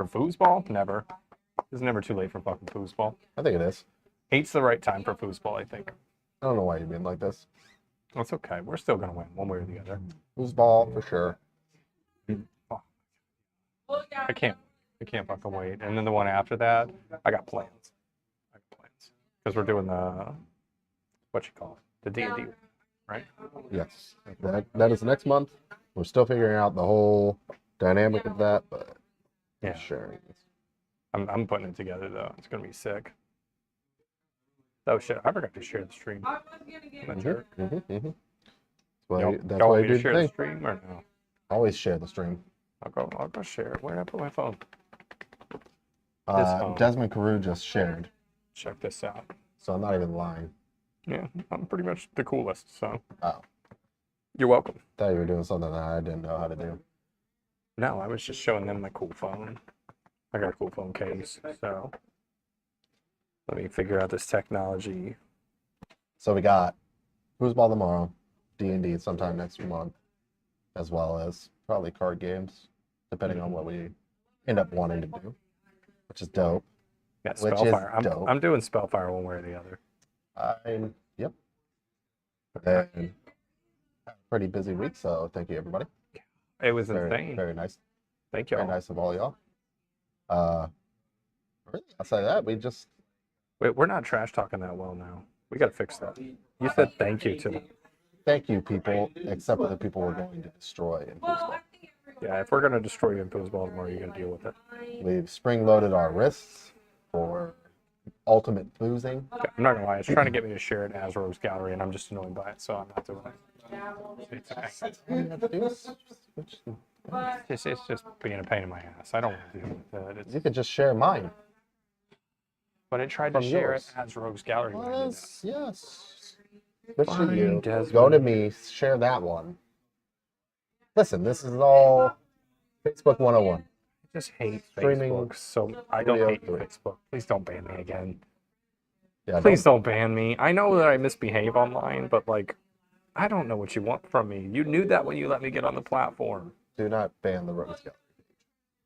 For foosball? Never. It's never too late for fucking foosball. I think it is. 8's the right time for foosball, I think. I don't know why you're being like this. That's okay. We're still going to win one way or the other. Foosball, for sure. Oh. I can't fucking wait. And then the one after that, I got plans. Because we're doing the, what you call it? The D&D, right? Yes. That is next month. We're still figuring out the whole dynamic of that, but yeah, sharing this. I'm putting it together, though. It's going to be sick. Oh, shit. I forgot to share the stream. I'm a jerk. That's Y'all why want you me do to the share the thing. stream or no? Always share the stream. I'll go share it. Where did I put my phone? Desmond Carew just shared, Check this out. so I'm not even lying. Yeah, I'm pretty much the coolest, so. Oh. You're welcome. Thought you were doing something that I didn't know how to do. No, I was just showing them my cool phone. I got a cool phone case, so. Let me figure out this technology. So we got Foosball tomorrow, D&D sometime next month, as well as probably card games, depending on what we end up wanting to do, which is dope. Yeah, Which Spellfire. is dope. I'm doing Spellfire one way or the other. Yep. And pretty busy week, so thank you, everybody. It was insane. Very nice. Thank you. Very nice of all y'all. Really, outside of that, we just... Wait, we're not trash talking that well now. We got to fix that. You said thank you to them. Thank you, people, except for the people we're going to destroy in foosball. Yeah, if we're going to destroy you in foosball tomorrow, you're going to deal with it. We've spring-loaded our wrists for ultimate boozing. Yeah, I'm not going to lie. It's trying to get me to share it as Rogue's Gallery, and I'm just annoyed by it, so I'm not doing it. It's okay. All you have to do is It's just being a pain in my ass. I don't want to deal with it. you could just share mine. But I tried to From share yours. it as Rogue's Gallery. When I did that. Yes. Good for Fine, you. Desmond. Go to me, share that one. Listen, this is all Facebook 101. I just hate Streaming Facebook, so I don't hate you, 303. Facebook. Please don't ban me again. Yeah, Please don't ban me. I know that I misbehave online, but like, I don't know what you want from me. You knew that when you let me get on the platform. do not ban the Rose Gallery.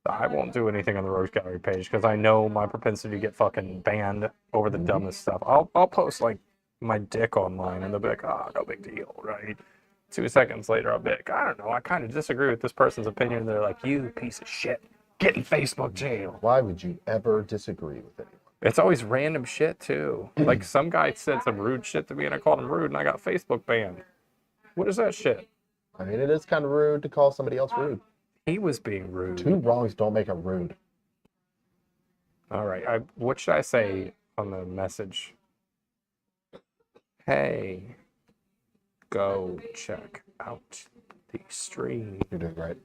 I won't do anything on the Rogues Gallery page because I know my propensity to get fucking banned over the dumbest stuff. I'll post like my dick online and they'll be like, oh, no big deal, right? 2 seconds later, I'll be like, I don't know, I kind of disagree with this person's opinion. They're like, you piece of shit, get in Facebook jail. Why would you ever disagree with anyone? It's always random shit too. Like some guy said some rude shit to me and I called him rude and I got Facebook banned. What is that shit? I mean, it is kind of rude to call somebody else rude. He was being rude. 2 wrongs don't make a rude. All right. What should I say on the message? Hey, go check out the stream You're doing great.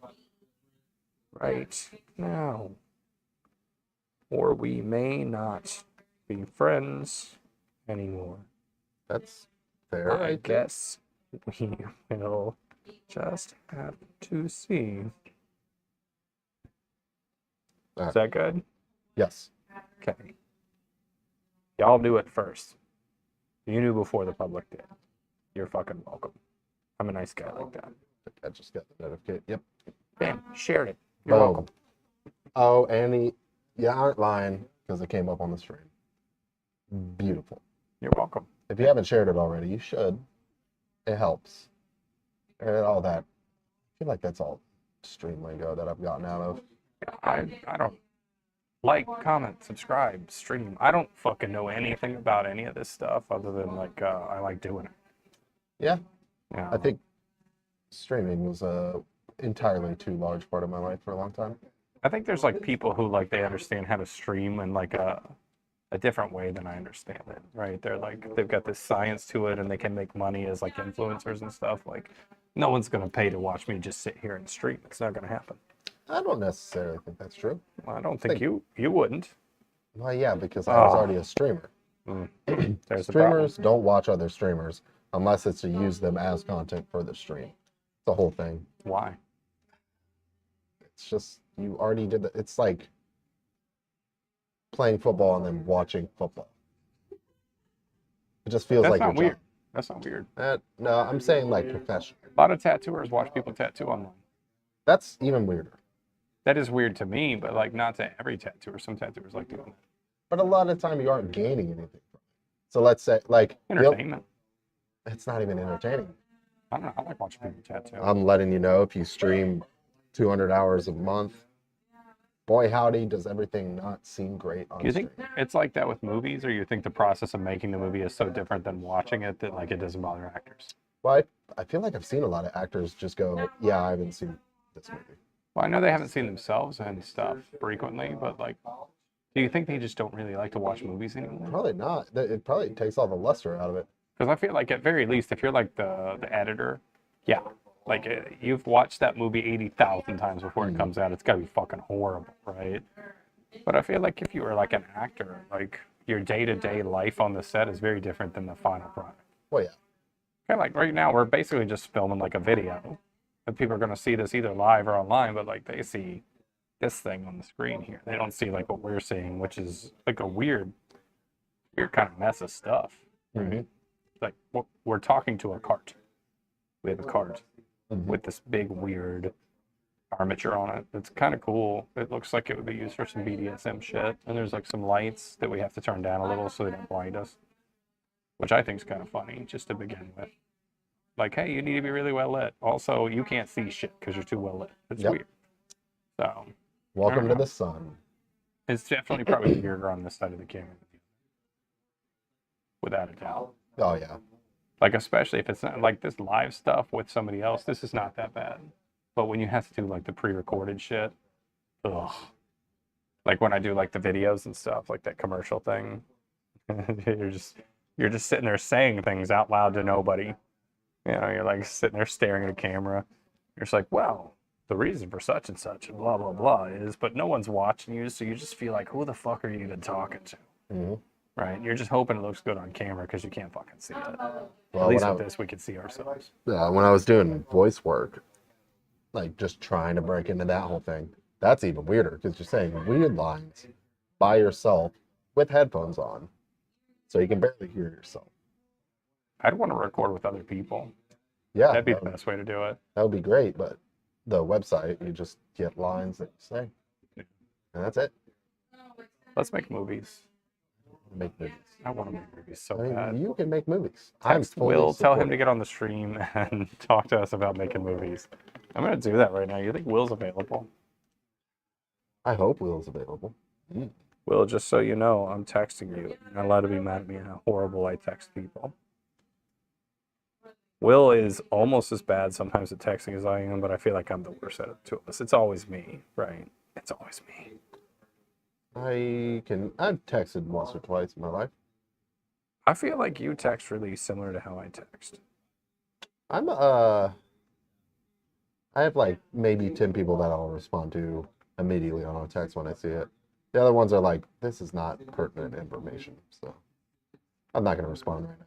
right now. Or we may not be friends anymore. That's fair. I guess we will just have to see. Is that good? Yes. Okay. Y'all knew it first. You knew before the public did. You're fucking welcome. I'm a nice guy like that. I just got the notification. Yep. Bam. Shared it. You're Boom. welcome. Oh, Annie, you aren't lying because it came up on the stream. Beautiful. You're welcome. If you haven't shared it already, you should. It helps. And all that. I feel like that's all stream lingo that I've gotten out of. I don't like, comment, subscribe, stream. I don't fucking know anything about any of this stuff other than like I like doing it. Yeah. Yeah. I think streaming was a entirely too large part of my life for a long time. I think there's like people who like they understand how to stream in like a different way than I understand it, right? They're like they've got this science to it and they can make money as like influencers and stuff. Like no one's gonna pay to watch me just sit here and stream. It's not gonna happen. I don't necessarily think that's true. Well, I don't think you wouldn't. Well, yeah, because I was already a streamer. There's Streamers don't watch other streamers unless it's to use them as content for the stream. It's the whole thing. Why? It's just, you already did that. It's like playing football and then watching football. It just feels That's like not your weird. job. That's not weird. No, I'm saying like professional. A lot of tattooers watch people tattoo online. That's even weirder. That is weird to me, but like not to every tattooer. Some tattooers like doing that. But a lot of the time you aren't gaining anything from it. So let's say like Entertainment. it's not even entertaining. I don't know. I like watching people tattoo. I'm letting you know if you stream 200 hours a month, boy howdy, does everything not seem great on Do you stream. think it's like that with movies, or you think the process of making the movie is so different than watching it that like it doesn't bother actors? Well, I feel like I've seen a lot of actors just go, yeah, I haven't seen this movie. Well, I know they haven't seen themselves and stuff frequently, but like, do you think they just don't really like to watch movies anymore? Probably not. It probably takes all the luster out of it. Because I feel like at very least, if you're like the editor, yeah, like you've watched that movie 80,000 times before it comes out, it's gotta be fucking horrible, right? But I feel like if you were like an actor, like your day-to-day life on the set is very different than the final product. Well, yeah. Okay, like right now, we're basically just filming like a video, and people are gonna see this either live or online, but like they see this thing on the screen here. They don't see like what we're seeing, which is like a weird kind of mess of stuff. Mhm. Like we're talking to a cart. We have a cart with this big weird armature on it. It's kind of cool. It looks like it would be used for some BDSM shit. And there's like some lights that we have to turn down a little so they don't blind us, which I think is kind of funny just to begin with. Like, hey, you need to be really well lit. Also, you can't see shit because you're too well lit. It's Yep. weird. So Welcome to know. the sun. it's definitely probably weirder on this side of the camera, without a doubt. Oh, yeah. Like, especially if it's not like this live stuff with somebody else, this is not that bad. But when you have to do like the pre-recorded shit, ugh. Like when I do like the videos and stuff, like that commercial thing, you're just sitting there saying things out loud to nobody. You know, you're like sitting there staring at a camera. You're just like, well, the reason for such and such and blah blah blah is, but no one's watching you, so you just feel like, who the fuck are you even talking to? hmm Right? You're just hoping it looks good on camera because you can't fucking see it. Well, At least when with this, we can see ourselves. when I was doing voice work, like just trying to break into that whole thing, that's even weirder because you're saying weird lines by yourself with headphones on, so you can barely hear yourself. I'd want to record with other people. Yeah, That'd be the best way to do it. that would be great, but the website, you just get lines that you say, and that's it. Let's make movies. Make movies. I want to make movies so I mean, bad. you can make movies. Text fully Will, tell him supportive. to get on the stream and talk to us about making movies. I'm gonna do that right now. You think Will's available? I hope Will's available. Will, just so you know, I'm texting you. You're not allowed to be mad at me how horrible I text people. Will is almost as bad sometimes at texting as I am, but I feel like I'm the worst at it two of us. It's always me, right? It's always me. I've texted once or twice in my life. I feel like you text really similar to how I text. I have like maybe 10 people that I'll respond to immediately on a text when I see it. The other ones are like, this is not pertinent information, so I'm not gonna respond right now.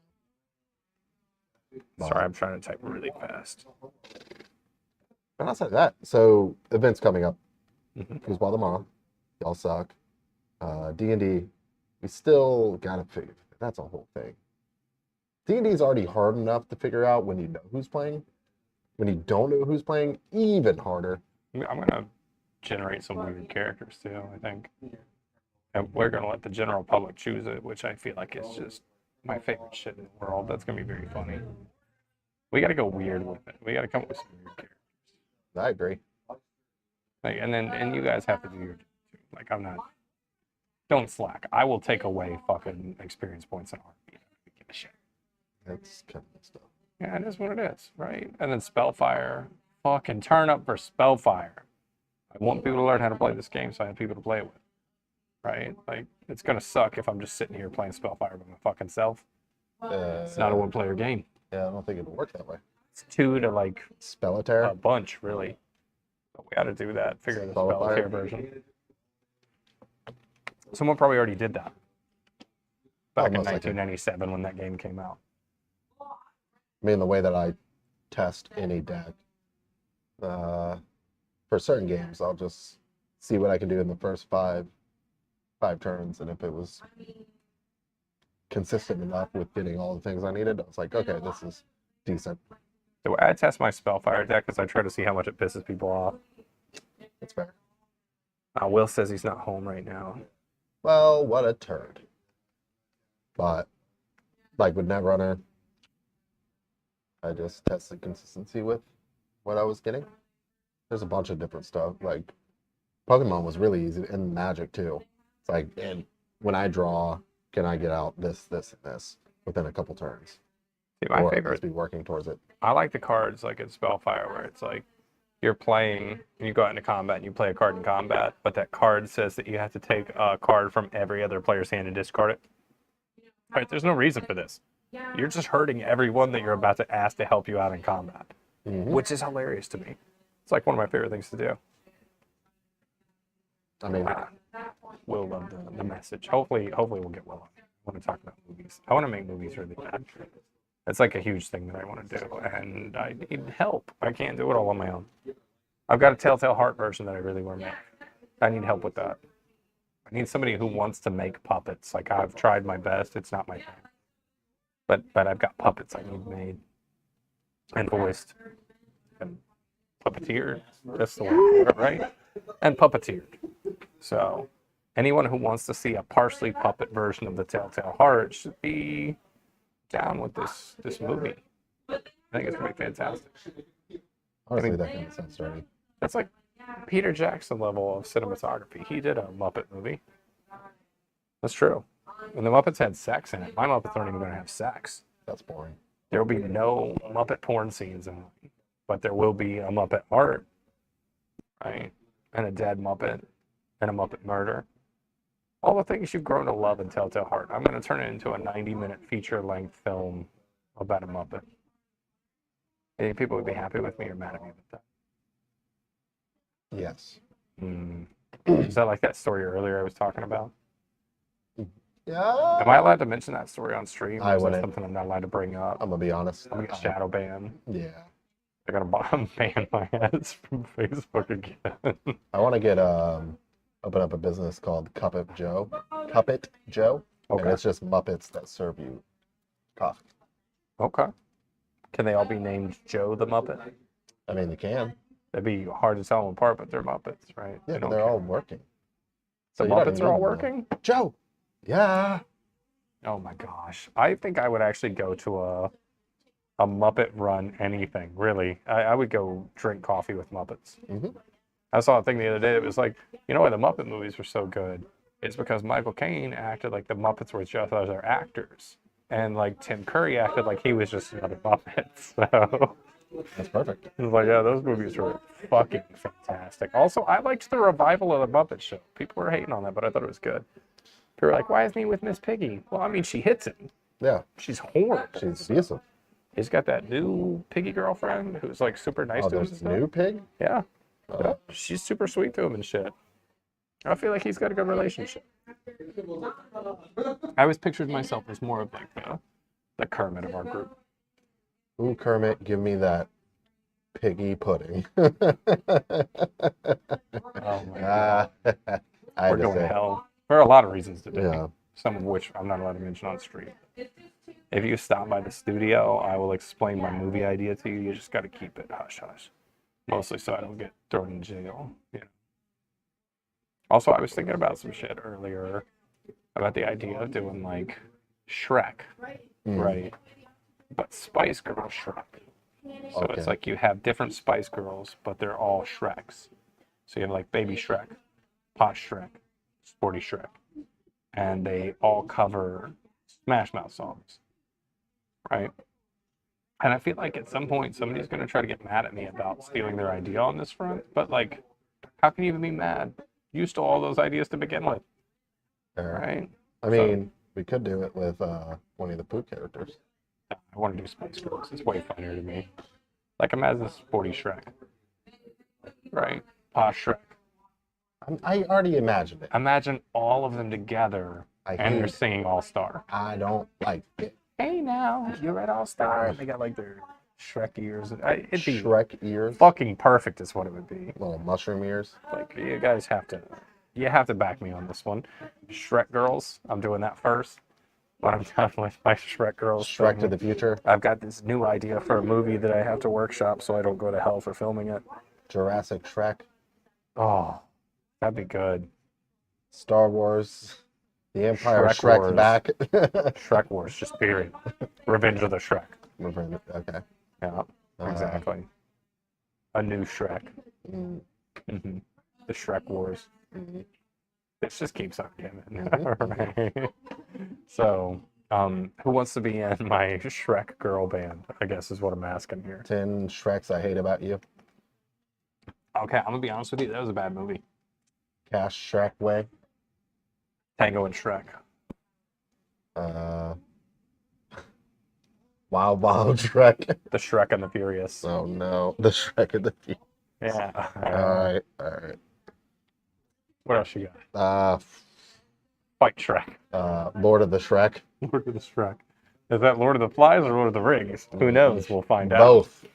But- Sorry, I'm trying to type really fast. But outside of that, so events coming up. Mhm. Foosball tomorrow. Y'all suck. D&D, we still gotta figure. That's a whole thing. D&D is already hard enough to figure out when you know who's playing. When you don't know who's playing, even harder. I'm gonna generate some weird characters too, I think. And we're gonna let the general public choose it, which I feel like is just my favorite shit in the world. That's gonna be very funny. We gotta go weird with it. We gotta come up with some weird characters. I agree. Like, and you guys have to do your too. Like I'm not. Don't slack. I will take away fucking experience points in a heartbeat. I don't give a shit. That's kind of stuff. Yeah, it is what it is, right? And then Spellfire. Fucking turn up for Spellfire. I want people to learn how to play this game, so I have people to play it with. Right? Like, it's gonna suck if I'm just sitting here playing Spellfire by my fucking self. It's not a one-player game. Yeah, I don't think it'll work that way. It's two to like a Spellitaire. bunch, really. But we got to do that. Figure the Spellfire. Spellfire version. Someone probably already did that back in most likely. 1997 when that game came out. I mean, the way that I test any deck, for certain games, I'll just see what I can do in the first five turns, and if it was consistent enough with getting all the things I needed, I was like, okay, this is decent. The way I test my Spellfire deck is I try to see how much it pisses people off. That's fair. Will says he's not home right now. Well, what a turd. But like with Netrunner, I just tested consistency with what I was getting. There's a bunch of different stuff. Like Pokemon was really easy, and Magic too. It's like, and when I draw, can I get out this, this, and this within a couple turns? See, my Or at favorite. least be working towards it. I like the cards like in Spellfire where it's like you're playing and you go out into combat and you play a card in combat, but that card says that you have to take a card from every other player's hand and discard it. Right? There's no reason for this. You're just hurting everyone that you're about to ask to help you out in combat, which is hilarious to me. It's like one of my favorite things to do. I mean, Will loved the message. Hopefully we'll get Will on. I want to talk about movies. I want to make movies really bad. It's like a huge thing that I want to do, and I need help. I can't do it all on my own. I've got a Telltale Heart version that I really want to make. I need help with that. I need somebody who wants to make puppets. Like I've tried my best. It's not my thing. But I've got puppets I need made and voiced and puppeteered. That's the word for it, right? And puppeteered. So anyone who wants to see a partially puppet version of the Telltale Heart should be down with this movie. I think it's gonna be fantastic. honestly, that kind of sense already. That's like Peter Jackson level of cinematography. He did a Muppet movie. That's true. And the Muppets had sex in it. My Muppets aren't even gonna have sex. That's boring. There will be no Muppet porn scenes in it, but there will be a Muppet art, right? And a dead Muppet, and a Muppet murder. All the things you've grown to love in Telltale Heart. I'm going to turn it into a 90-minute feature-length film about a Muppet. I think people would be happy with me or mad at me with that. Yes. Is that like that story earlier I was talking about? Yeah. Am I allowed to mention that story on stream? I Or is that wouldn't. something I'm not allowed to bring up? I'm gonna be honest. I'm going to get shadow banned. Yeah. They're going to ban my ass from Facebook again. I want to get open up a business called Cuppet Joe. Cuppet Joe. Okay. And it's just Muppets that serve you coffee. Okay. Can they all be named Joe the Muppet? I mean, you can. It'd be hard to tell them apart, but they're Muppets, right? Yeah, They but don't they're care. all working. The So you don't Muppets are all need them. working? Joe. Yeah. Oh my gosh. I think I would actually go to a Muppet run anything, really. I would go drink coffee with Muppets. Mhm. I saw a thing the other day that was like, you know why the Muppet movies were so good? It's because Michael Caine acted like the Muppets were just other actors. And like Tim Curry acted like he was just another Muppet. So That's perfect. it was like, yeah, those movies were fucking fantastic. Also, I liked the revival of the Muppet Show. People were hating on that, but I thought it was good. People were like, why isn't he with Miss Piggy? Well, I mean, she hits him. Yeah. She's horrible. She's abusive. He's got that new piggy girlfriend who's like super nice Oh, to him. and there's stuff. new pig? Yeah. Oh. Yeah. She's super sweet to him and shit. I feel like he's got a good relationship. I always pictured myself as more of like the Kermit of our group. Ooh, Kermit, give me that piggy pudding. Oh my god. I We're had to going to say, hell. There are a lot of reasons to do yeah. it. Some of which I'm not allowed to mention on stream. If you stop by the studio, I will explain my movie idea to you. You just got to keep it hush hush. Mostly so I don't get thrown in jail. You know. Also, I was thinking about some shit earlier about the idea of doing like Shrek, right? But Spice Girl Shrek. So Okay. it's like you have different Spice Girls, but they're all Shreks. So you have like Baby Shrek, Pot Shrek, Sporty Shrek, and they all cover Smash Mouth songs, right? And I feel like at some point somebody's going to try to get mad at me about stealing their idea on this front. But like, how can you even be mad? You stole all those ideas to begin with, Fair. right? I mean, we could do it with Winnie the Pooh characters. I want to do Spice Girls. It's way funnier to me. Like imagine Sporty Shrek, right? Pot Shrek. I already imagined it. Imagine all of them together and they're hate- singing All Star. I don't like it. Hey now, you're at All Star. And they got like their Shrek ears. It'd be Shrek ears, fucking perfect is what it would be. little mushroom ears. Like you guys have to back me on this one. Shrek Girls, I'm doing that first. When I'm done with my Shrek Girls, Shrek to the future. I've got this new idea for a movie that I have to workshop so I don't go to hell for filming it. Jurassic Shrek. Oh, That'd be good. Star Wars, The Empire Shrek Shrek's Wars. back. Shrek Wars, just period. Revenge of the Shrek. Okay. Yeah, exactly. A new Shrek. Mm, hmm The Shrek Wars. mhm, This just keeps on giving. mhm. Right. So, who wants to be in my Shrek girl band? I guess is what I'm asking here. 10 Shreks I hate about you. Okay, I'm gonna be honest with you. That was a bad movie. Cash Shrek way. Tango and Shrek. Uh, Wild Wild Shrek. The Shrek and the Furious. Oh no, the Shrek of the Feet. Yeah. All right. What else you got? Uh, Fight Shrek. Lord of the Shrek. Lord of the Shrek. Is that Lord of the Flies or Lord of the Rings? Who knows? We'll find out. Both.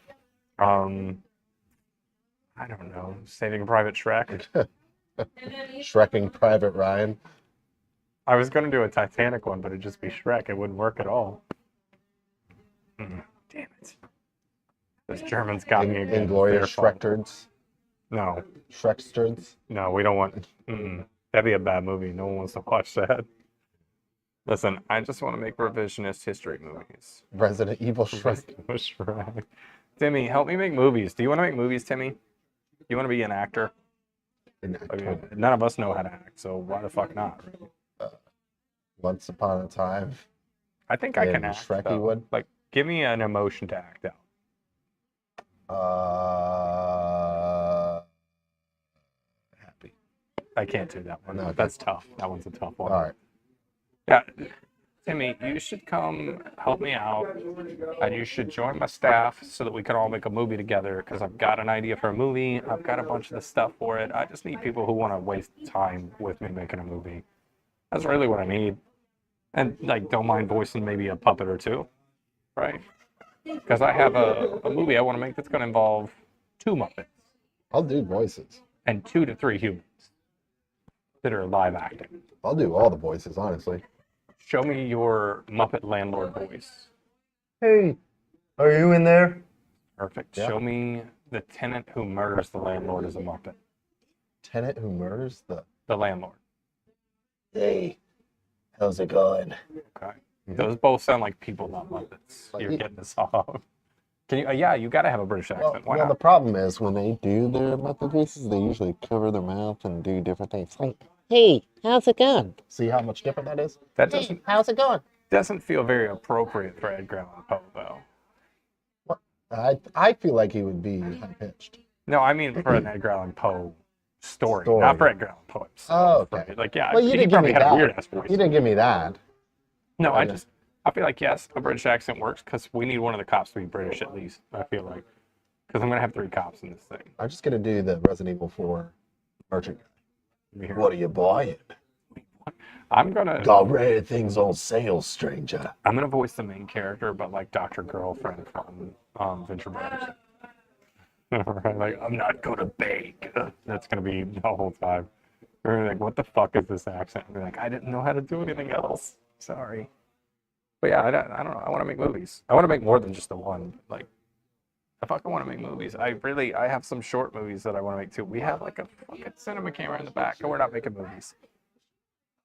I don't know. Saving Private Shrek. Shrekking Private Ryan. I was gonna do a Titanic one, but it'd just be Shrek. It wouldn't work at all. Damn it. Those Germans got me again. Inglorious They're fun. Shrektards. No, Shrekstards. no, we don't want. That'd be a bad movie. No one wants to watch that. Listen, I just want to make revisionist history movies. Resident Evil Shrek. Shrek. Timmy, help me make movies. Do you want to make movies, Timmy? You want to be an actor? Like, none of us know how to act, so why the fuck not? Right? Once upon a time. I think I in can act. Shrek, though. you would? Like, give me an emotion to act out. Happy. I can't do that one. No, That's tough. That one's a tough one. All right. Yeah, Timmy, you should come help me out, and you should join my staff so that we can all make a movie together. Because I've got an idea for a movie. I've got a bunch of the stuff for it. I just need people who want to waste time with me making a movie. That's really what I need. And like, don't mind voicing maybe a puppet or two, right? Because I have a movie I want to make that's going to involve 2 Muppets I'll do voices. and 2 to 3 humans that are live acting. I'll do all the voices, honestly. Show me your Muppet landlord voice. Hey, are you in there? Perfect. Yeah. Show me the tenant who murders the landlord as a Muppet. Tenant who murders the... The landlord. Hey, how's it going? Okay. Mhm. Those both sound like people, not Muppets. Like You're me. getting this off. Can you? Yeah, you got to have a British accent. Why Well, the not? problem is when they do their Muppet voices, they usually cover their mouth and do different things. Like, hey, how's it going? See how much different that is? That Hey, how's it going? doesn't feel very appropriate for Edgar Allan Poe, though. I feel like he would be high pitched. No, I mean for an Edgar Allan Poe story, Story. not for Edgar Allan Poe himself. Oh, okay. Right? Like, yeah, Well, you he didn't give probably me had a weird that. ass voice. You didn't give me that. No, I I just- feel like, yes, a British accent works because we need one of the cops to be British at least, I feel like. Because I'm going to have 3 cops in this thing. I'm just gonna do the Resident Evil 4 merchant guy. Here. What are you buying? I'm going to Got rare things on sale, stranger. voice the main character, but like Dr. Girlfriend from Venture Brothers. Right? Like, I'm not going to bake. That's going to be the whole time. We're like, what the fuck is this accent? And we're like, I didn't know how to do anything else. Sorry. But yeah, I don't know. I want to make movies. I want to make more than just the one. Like, I fucking want to make movies. I have some short movies that I want to make too. We have like a fucking cinema camera in the back, and we're not making movies.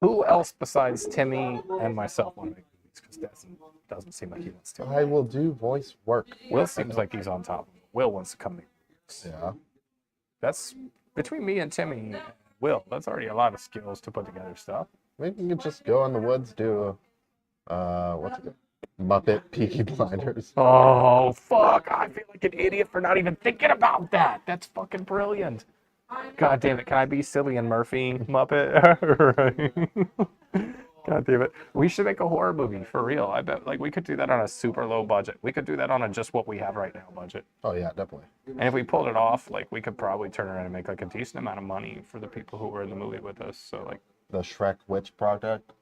Who else besides Timmy and myself want to make movies? Because doesn't seem like he wants to. I will do voice work. Will seems like he's on top of it. Will wants to come make movies. Yeah. That's between me and Timmy and Will. That's already a lot of skills to put together stuff. Maybe you could just go in the woods, do what's it? Muppet Peaky Blinders. Oh, fuck. I feel like an idiot for not even thinking about that. That's fucking brilliant. God damn it. Can I be Cillian Murphy Muppet? Right. God damn it. We should make a horror movie for real. I bet like we could do that on a super low budget. We could do that on a just what we have right now budget. Oh yeah, definitely. And if we pulled it off, like we could probably turn around and make like a decent amount of money for the people who were in the movie with us. So like The Shrek Witch Project.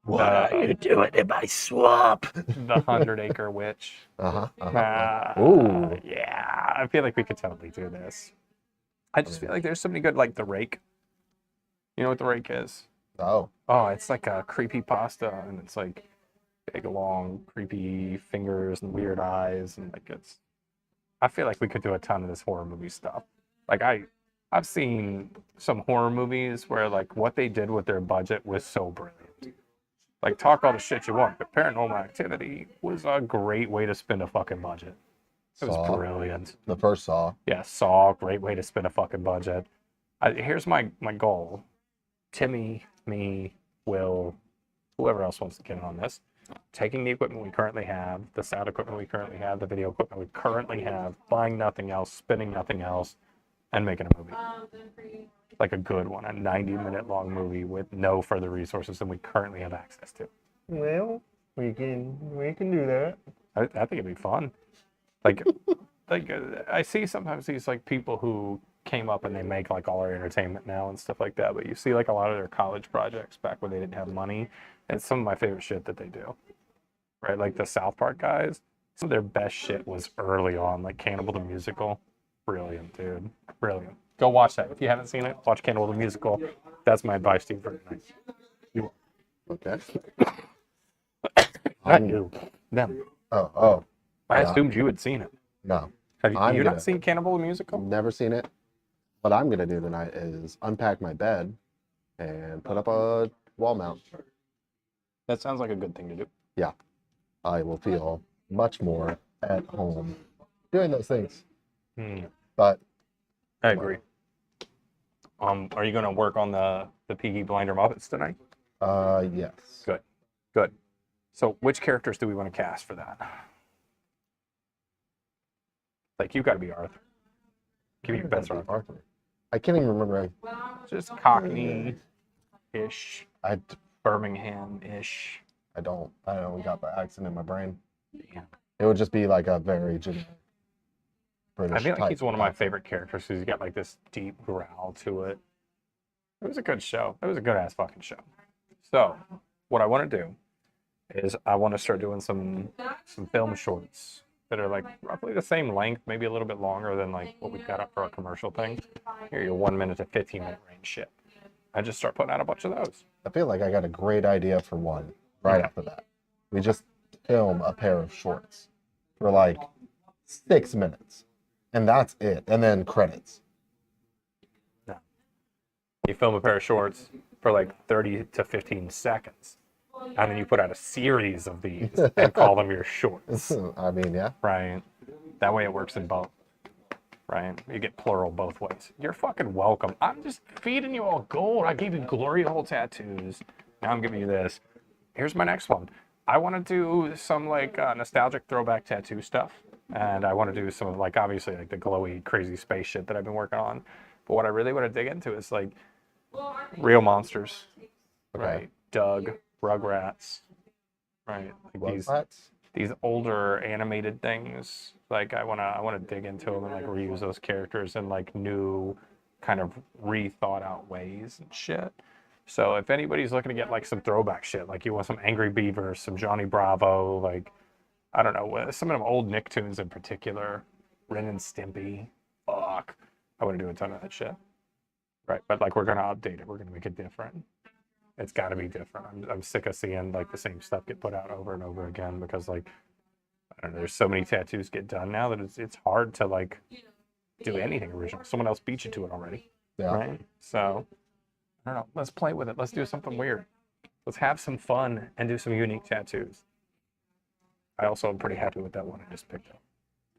What are you doing in my swamp? the 100-Acre Witch. Ooh. Yeah, I feel like we could totally do this. I just feel like there's so many good, like The Rake. You know what The Rake is? Oh. Oh, it's like a creepy pasta, and it's like big, long, creepy fingers and weird eyes, and like it's. I feel like we could do a ton of this horror movie stuff. Like I've seen some horror movies where like what they did with their budget was so brilliant. Like talk all the shit you want, but Paranormal Activity was a great way to spend a fucking budget. It was Saw, brilliant. the first Saw. Yeah, Saw, great way to spend a fucking budget. Here's my goal. Timmy, me, Will, whoever else wants to get in on this. Taking the equipment we currently have, the sound equipment we currently have, the video equipment we currently have, buying nothing else, spending nothing else, and making a movie. Like a good one, a 90-minute long movie with no further resources than we currently have access to. Well, we can do that. I think it'd be fun. Like, I see sometimes these like people who came up and they make like all our entertainment now and stuff like that, but you see like a lot of their college projects back when they didn't have money, and it's some of my favorite shit that they do. Right, like the South Park guys, some of their best shit was early on, like Cannibal the Musical. Brilliant, dude. Brilliant. Go watch that. If you haven't seen it, watch Cannibal the Musical. That's my advice to you for tonight. You Okay. not you. Them. Oh. I Yeah. assumed you had seen it. No, Have you, I'm you gonna- not seen Cannibal the Musical? never seen it. What I'm gonna do tonight is unpack my bed and put up a wall mount. That sounds like a good thing to do. I will feel much more at home doing those things. Hmm. But I agree. Are you going to work on the Peaky Blinder Muppets tonight? yes. Good. So, which characters do we want to cast for that? Like, you got to be Arthur. Give me your best Arthur. Arthur. I can't even remember. Just Cockney-ish, I Birmingham-ish. don't got the accent in my brain. Damn. It would just be like a very generic British I feel like type he's one of my accent. favorite characters because he's got like this deep growl to it. It was a good show. It was a good ass fucking show. So, what I want to do is I want to start doing some film shorts that are like roughly the same length, maybe a little bit longer than like what we've got up for our commercial thing. Here, your 1 minute to 15-minute range shit. I just start putting out a bunch of those. I feel like I got a great idea for one right after that. We just film a pair of shorts for like 6 minutes, and that's it. And then credits. You film a pair of shorts for like 30 to 15 seconds, and then you put out a series of these and call them your shorts. I mean, yeah. Right. That way it works in both. Right? You get plural both ways. You're fucking welcome. I'm just feeding you all gold. I gave you glory hole tattoos. Now I'm giving you this. Here's my next one. I want to do some like nostalgic throwback tattoo stuff. And I want to do some of like obviously like the glowy crazy space shit that I've been working on. But what I really want to dig into is like real monsters. Okay. Right? Doug, Rugrats. Right? Like these older animated things. Like I wanna dig into them and like reuse those characters in like new kind of rethought out ways and shit. So if anybody's looking to get like some throwback shit, like you want some Angry Beavers, some Johnny Bravo, like I don't know, some of them old Nicktoons in particular, Ren and Stimpy, fuck. I want to do a ton of that shit. Right, but like we're gonna update it. We're gonna make it different. It's got to be different. I'm sick of seeing like the same stuff get put out over and over again because like I don't know. There's so many tattoos get done now that it's hard to like do anything original. Someone else beat you to it already, Yeah. right? So I don't know. Let's play with it. Let's do something weird. Let's have some fun and do some unique tattoos. I also am pretty happy with that one I just picked up.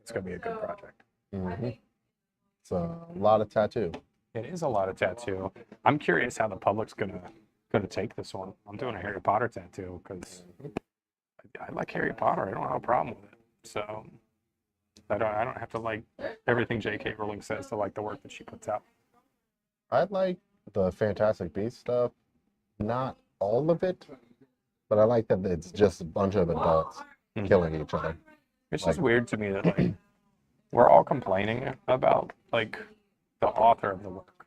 It's gonna be a good project. Mm-hmm. It's a lot of tattoo. It is a lot of tattoo. I'm curious how the public's gonna take this one. I'm doing a Harry Potter tattoo because I like Harry Potter. I don't have a problem with it. So I don't have to like everything J.K. Rowling says to like the work that she puts out. I like the Fantastic Beasts stuff. Not all of it, but I like that it's just a bunch of adults killing each other. It's just weird to me that like we're all complaining about like the author of the work,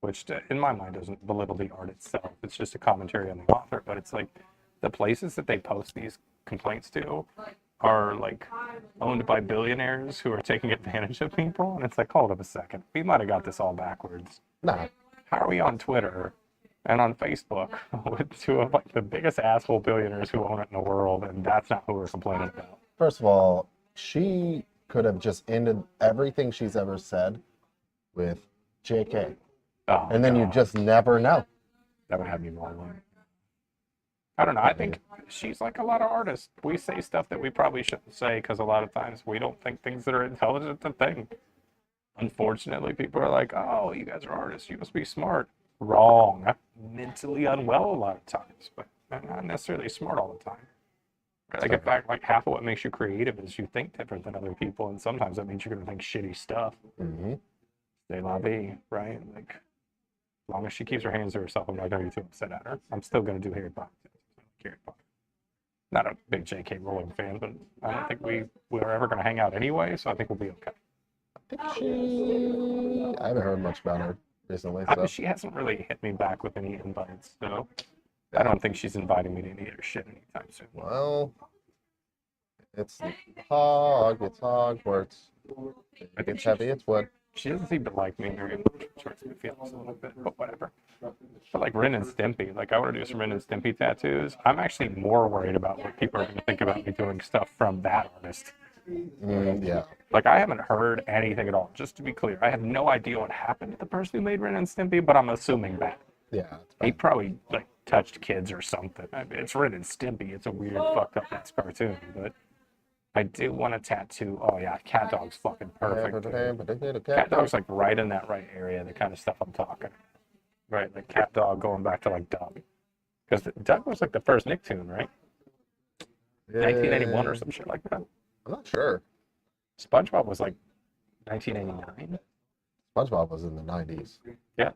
which in my mind doesn't belittle the art itself. It's just a commentary on the author. But it's like the places that they post these complaints to are like owned by billionaires who are taking advantage of people. And it's like, hold up a second. We might have got this all backwards. Nah. How are we on Twitter and on Facebook with two of like the biggest asshole billionaires who own it in the world, and that's not who we're complaining about? First of all, she could have just ended everything she's ever said with JK. Oh, And then you God. just never know. That would have me rolling. I don't know. I think she's like a lot of artists. We say stuff that we probably shouldn't say because a lot of times we don't think things that are intelligent to think. Unfortunately, people are like, "Oh, you guys are artists. You must be smart." Wrong. I'm mentally unwell a lot of times, but I'm not necessarily smart all the time. Like in fact, like half of what makes you creative is you think different than other people, and sometimes that means you're gonna think shitty stuff. Mm-hmm. They la vie, right? Like as long as she keeps her hands to herself, I'm not gonna be too upset at her. I'm still gonna do Harry Potter. Not a big J.K. Rowling fan, but I don't think we're ever gonna hang out anyway, so I think we'll be okay. I haven't heard much about her recently. I So. mean, she hasn't really hit me back with any invites, so I don't think she's inviting me to any of her shit anytime soon. Well, it's Hogwarts. It's heavy, it's wood. She doesn't seem to like me very much, which hurts my feelings a little bit, but whatever. But like Ren and Stimpy, like I want to do some Ren and Stimpy tattoos. I'm actually more worried about what people are going to think about me doing stuff from that artist. Yeah. Like I haven't heard anything at all. Just to be clear, I have no idea what happened to the person who made Ren and Stimpy, but I'm assuming that Yeah. he probably like touched kids or something. I mean, it's Ren and Stimpy. It's a weird, fucked up ass cartoon, but I do want to tattoo. Oh yeah, Cat Dog's fucking perfect. Cat Dog's like right in that right area, the kind of stuff I'm talking. Right, like Cat Dog going back to like Doug, because Doug was like the first Nicktoon, right? 1981 or some shit like that. I'm not sure. SpongeBob was like 1989. SpongeBob was in the 90s. Yeah.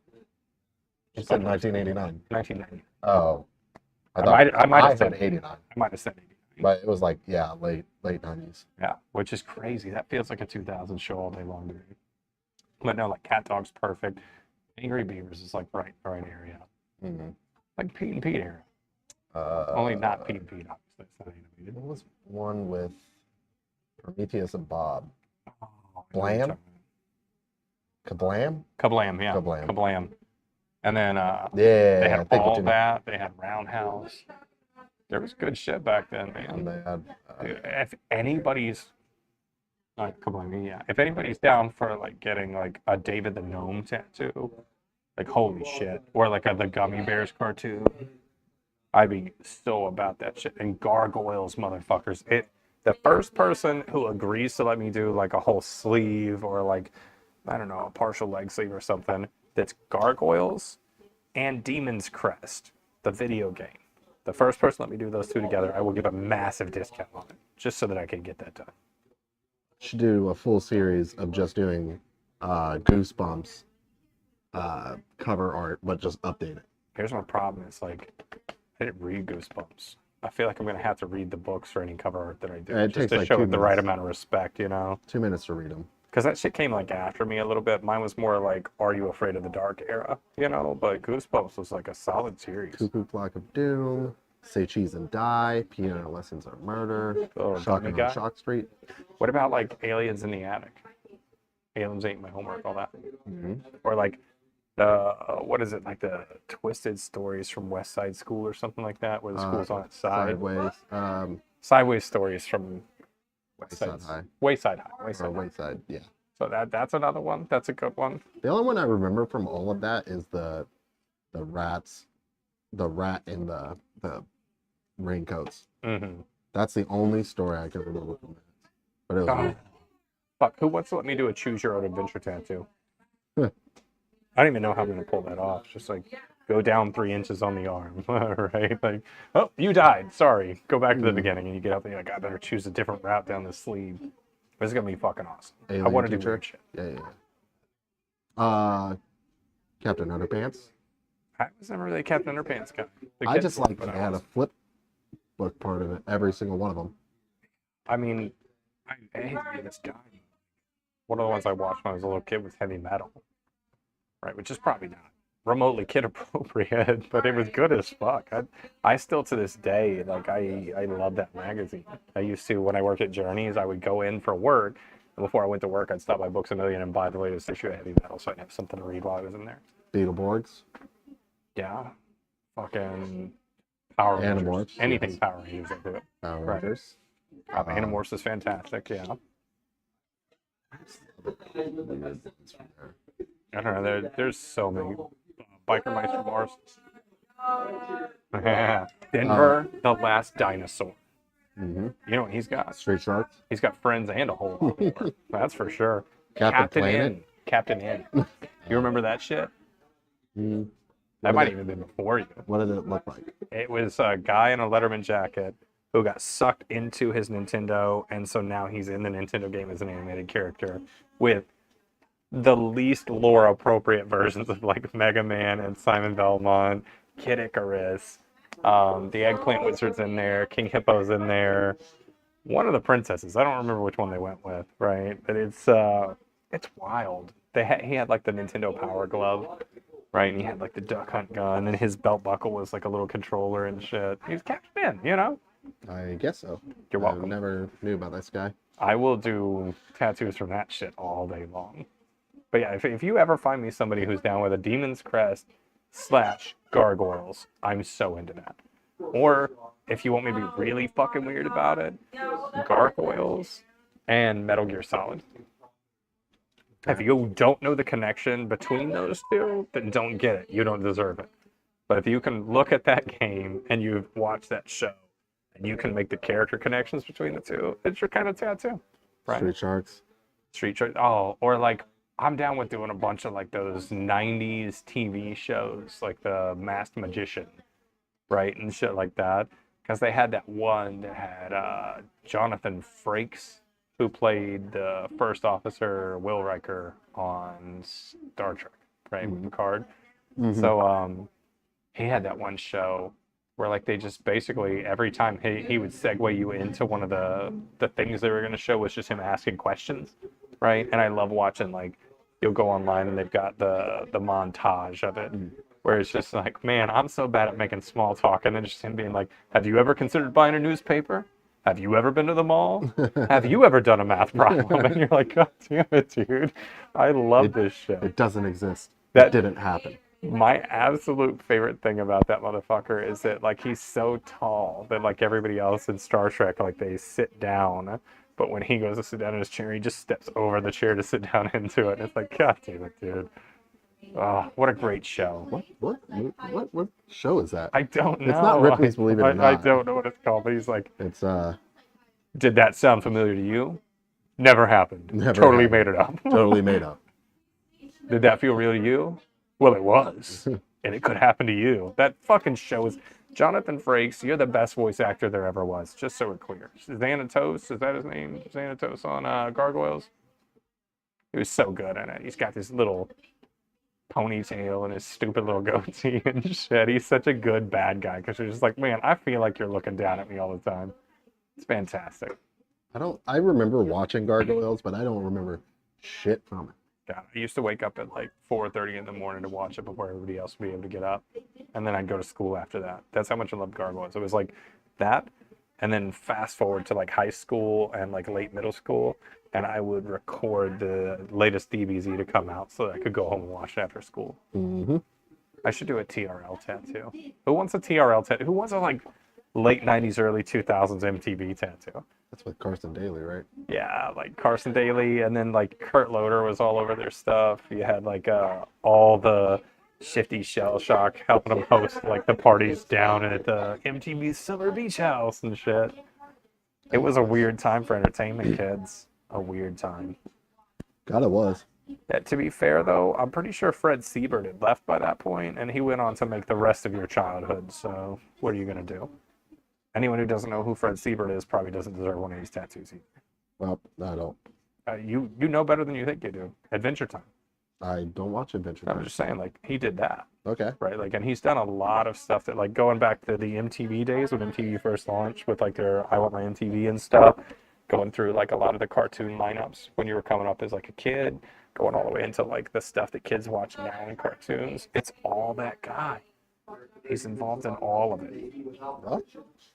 You said 1989. 1990. Oh. I might have said 89. I might have said 89. But it was like, yeah, late 90s. Yeah, which is crazy. That feels like a 2000 show all day long to me. But no, like Cat Dog's perfect. Angry Beavers is like right area. Mm-hmm. Like Pete and Pete era. Only not Pete and Pete, obviously. It's not animated. What was one with Prometheus and Bob? Oh, Blam? Kablam? Kablam, yeah. Kablam. Kablam. And then They had all that. They had Roundhouse. There was good shit back then, man. And they had, Dude, if anybody's Kablam, yeah. If anybody's down for like getting like a David the Gnome tattoo, like holy shit, or like the Gummy Bears cartoon, I'd be so about that shit. And gargoyles, motherfuckers. The first person who agrees to let me do like a whole sleeve or like, I don't know, a partial leg sleeve or something that's gargoyles and Demon's Crest, the video game. The first person let me do those two together, I will give a massive discount on it, just so that I can get that done. should do a full series of just doing Goosebumps cover art, but just update it. Here's my problem. It's like, I didn't read Goosebumps. I feel like I'm going to have to read the books for any cover art that I do, It just takes to like show 2 it the right minutes. amount of respect, you know? 2 minutes to read them. Because that shit came like after me a little bit. Mine was more like, Are You Afraid of the Dark era, you know? But Goosebumps was like a solid series. Cuckoo Clock of Doom, Say Cheese and Die, Piano Lessons Are Murder, Oh, Shocking Dummy on Guy? Shock Street. What about like Aliens in the Attic? Aliens Ain't My Homework, all that. Mm-hmm. Or like what is it, like the Twisted Stories from West Side School or something like that, where the school's on its side. Sideways. Sideways Stories from Wayside High. Wayside High. Wayside Or High. Wayside, yeah. So that's another one. That's a good one. The only one I remember from all of that is the rat in the raincoats. Mm-hmm. That's the only story I can remember from that. But it was Oh, fuck, who wants to let me do a choose your own adventure tattoo? I don't even know how I'm gonna pull that off. Just like go down 3 inches on the arm, right? Like, oh, you died. Sorry. Go back to the beginning, and you get up and you're like, I better choose a different route down the sleeve. This is gonna be fucking awesome. Alien I want to do teacher. weird shit. Yeah. Captain Underpants. I was never really a Captain Underpants guy. The I kids just were, like but they I had a wasn't. flip book part of it, every single one of them. I mean, I hate to be this guy. One of the ones I watched when I was a little kid was heavy metal, right? Which is probably not remotely kid appropriate, but it was good as fuck. I still to this day, like I love that magazine. I used to, when I worked at Journeys, I would go in for work, and before I went to work, I'd stop by Books A Million and buy the latest issue of heavy metal, so I'd have something to read while I was in there. Beetleborgs. Yeah, fucking Power Rangers. Animorphs, Anything yes. Power Rangers, I do it. Power Right. Rangers. Animorphs is fantastic. Yeah. I don't know. There's so many biker mice from Mars. Denver, the last dinosaur. Mm-hmm. You know what he's got? Street Sharks. He's got friends and a whole lot more. That's for sure. Captain Planet. N. Captain N. You remember that shit? Mm. That might even been before you. What did it look like? It was a guy in a Letterman jacket who got sucked into his Nintendo, and so now he's in the Nintendo game as an animated character with the least lore appropriate versions of like Mega Man and Simon Belmont, Kid Icarus, the Eggplant Wizard's in there, King Hippo's in there, one of the princesses. I don't remember which one they went with, right? But it's wild. He had like the Nintendo Power Glove, right? And he had like the duck hunt gun, and his belt buckle was like a little controller and shit. He was Captain In, you know? I guess so. You're welcome. I never knew about this guy. I will do tattoos from that shit all day long. But yeah, if you ever find me somebody who's down with a Demon's Crest / gargoyles, I'm so into that. Or if you want me to be really fucking weird about it, gargoyles and Metal Gear Solid. If you don't know the connection between those two, then don't get it. You don't deserve it. But if you can look at that game and you've watched that show and you can make the character connections between the two, it's your kind of tattoo. Right? Street Sharks. Street Sharks. Oh, or like I'm down with doing a bunch of like those 90s TV shows, like the Masked Magician, right? And shit like that. Because they had that one that had Jonathan Frakes, who played the first officer, Will Riker, on Star Trek, right? With Picard. So he had that one show where like they just basically every time he would segue you into one of the things they were going to show was just him asking questions, right? And I love watching, like, you'll go online and they've got the montage of it where it's just like, man, I'm so bad at making small talk, and then just him being like, have you ever considered buying a newspaper? Have you ever been to the mall? Have you ever done a math problem? And you're like, God damn it, dude. I love this show. It doesn't exist. That It didn't happen. My absolute favorite thing about that motherfucker is that, like, he's so tall that, like, everybody else in Star Trek, like, they sit down. But when he goes to sit down in his chair, he just steps over the chair to sit down into it. And it's like, God damn it, dude. Oh, what a great show. What show is that? I don't know. It's not Ripley's Believe It or Not. I don't know what it's called, but he's like, It's did that sound familiar to you? Never happened. Never Totally happened. made it up. totally made up. Did that feel real to you? Well, it was. And it could happen to you. That fucking show is... Jonathan Frakes, you're the best voice actor there ever was, just so we're clear. Xanatos, is that his name? Xanatos on Gargoyles? He was so good in it. He's got this little ponytail and his stupid little goatee and shit. He's such a good bad guy because you're just like, man, I feel like you're looking down at me all the time. It's fantastic. I remember watching Gargoyles, but I don't remember shit from it. God, I used to wake up at like 4:30 in the morning to watch it before everybody else would be able to get up. And then I'd go to school after that. That's how much I loved Gargoyles. It was like that. And then fast forward to like high school and like late middle school. And I would record the latest DBZ to come out so that I could go home and watch it after school. Mm-hmm. I should do a TRL tattoo. Who wants a TRL tattoo? Who wants a like late 90s, early 2000s MTV tattoo? That's with Carson Daly, right? Yeah, like Carson Daly, and then like Kurt Loder was all over their stuff. You had like all the Shifty Shell Shock helping them host like the parties down at the MTV Summer Beach House and shit. It was a weird time for entertainment, kids. A weird time. God, it was. Yeah, to be fair, though, I'm pretty sure Fred Siebert had left by that point, and he went on to make the rest of your childhood. So what are you gonna do? Anyone who doesn't know who Fred Siebert is probably doesn't deserve one of these tattoos either. Well, I don't. You know better than you think you do. Adventure Time. I don't watch Adventure I'm Time. just saying, like, he did that, Okay. right? Like, and he's done a lot of stuff that, like, going back to the MTV days when MTV first launched with, like, their I Want My MTV and stuff, going through, like, a lot of the cartoon lineups when you were coming up as, like, a kid, going all the way into, like, the stuff that kids watch now in cartoons. It's all that guy. He's involved in all of it. Well,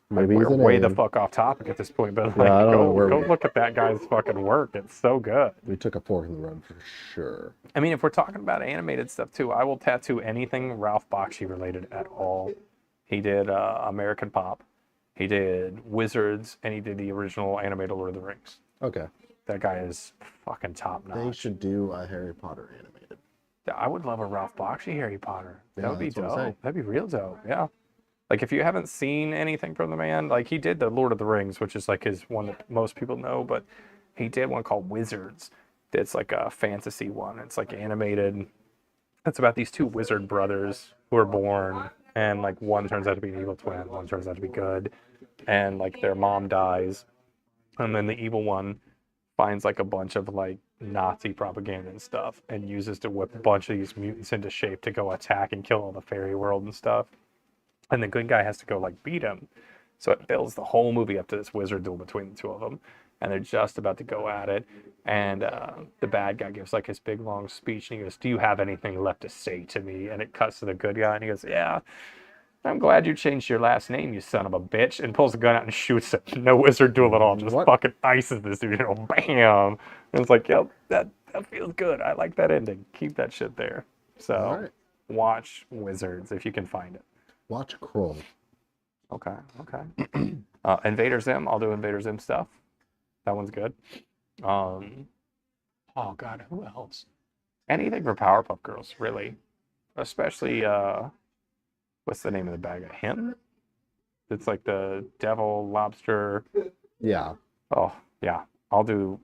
maybe We're he's an way the alien. fuck off topic at this point, but like, I don't know where go we- look at that guy's fucking work. It's so good. We took a fork in the road for sure. I mean, if we're talking about animated stuff too, I will tattoo anything Ralph Bakshi related at all. He did American Pop, he did Wizards, and he did the original animated Lord of the Rings. Okay. That guy is fucking top They notch. should do a Harry Potter animated. I would love a Ralph Bakshi Harry Potter. That Yeah, would be that's what I'm saying. dope. That'd be real dope. Yeah. Like if you haven't seen anything from the man, like he did the Lord of the Rings, which is like his one that most people know, but he did one called Wizards. It's like a fantasy one. It's like animated. It's about these two wizard brothers who are born, and like one turns out to be an evil twin, one turns out to be good, and like their mom dies, and then the evil one finds like a bunch of like Nazi propaganda and stuff, and uses to whip a bunch of these mutants into shape to go attack and kill all the fairy world and stuff. And the good guy has to go like beat him. So it builds the whole movie up to this wizard duel between the two of them, and they're just about to go at it. And the bad guy gives like his big long speech, and he goes, "Do you have anything left to say to me?" And it cuts to the good guy, and he goes, "Yeah, I'm glad you changed your last name, you son of a bitch," and pulls the gun out and shoots him. No wizard duel at all, just What? fucking ices this dude, bam. And it's like, yep, that feels good. I like that ending. Keep that shit there. So All right. watch Wizards if you can find it. Watch Krull. Okay, okay. Invader Zim, I'll do Invader Zim stuff. That one's good. Oh god, who else? Anything for Powerpuff Girls, really. Especially what's the name of the bad guy? Him? It's like the devil lobster. Yeah. Oh, yeah. I'll do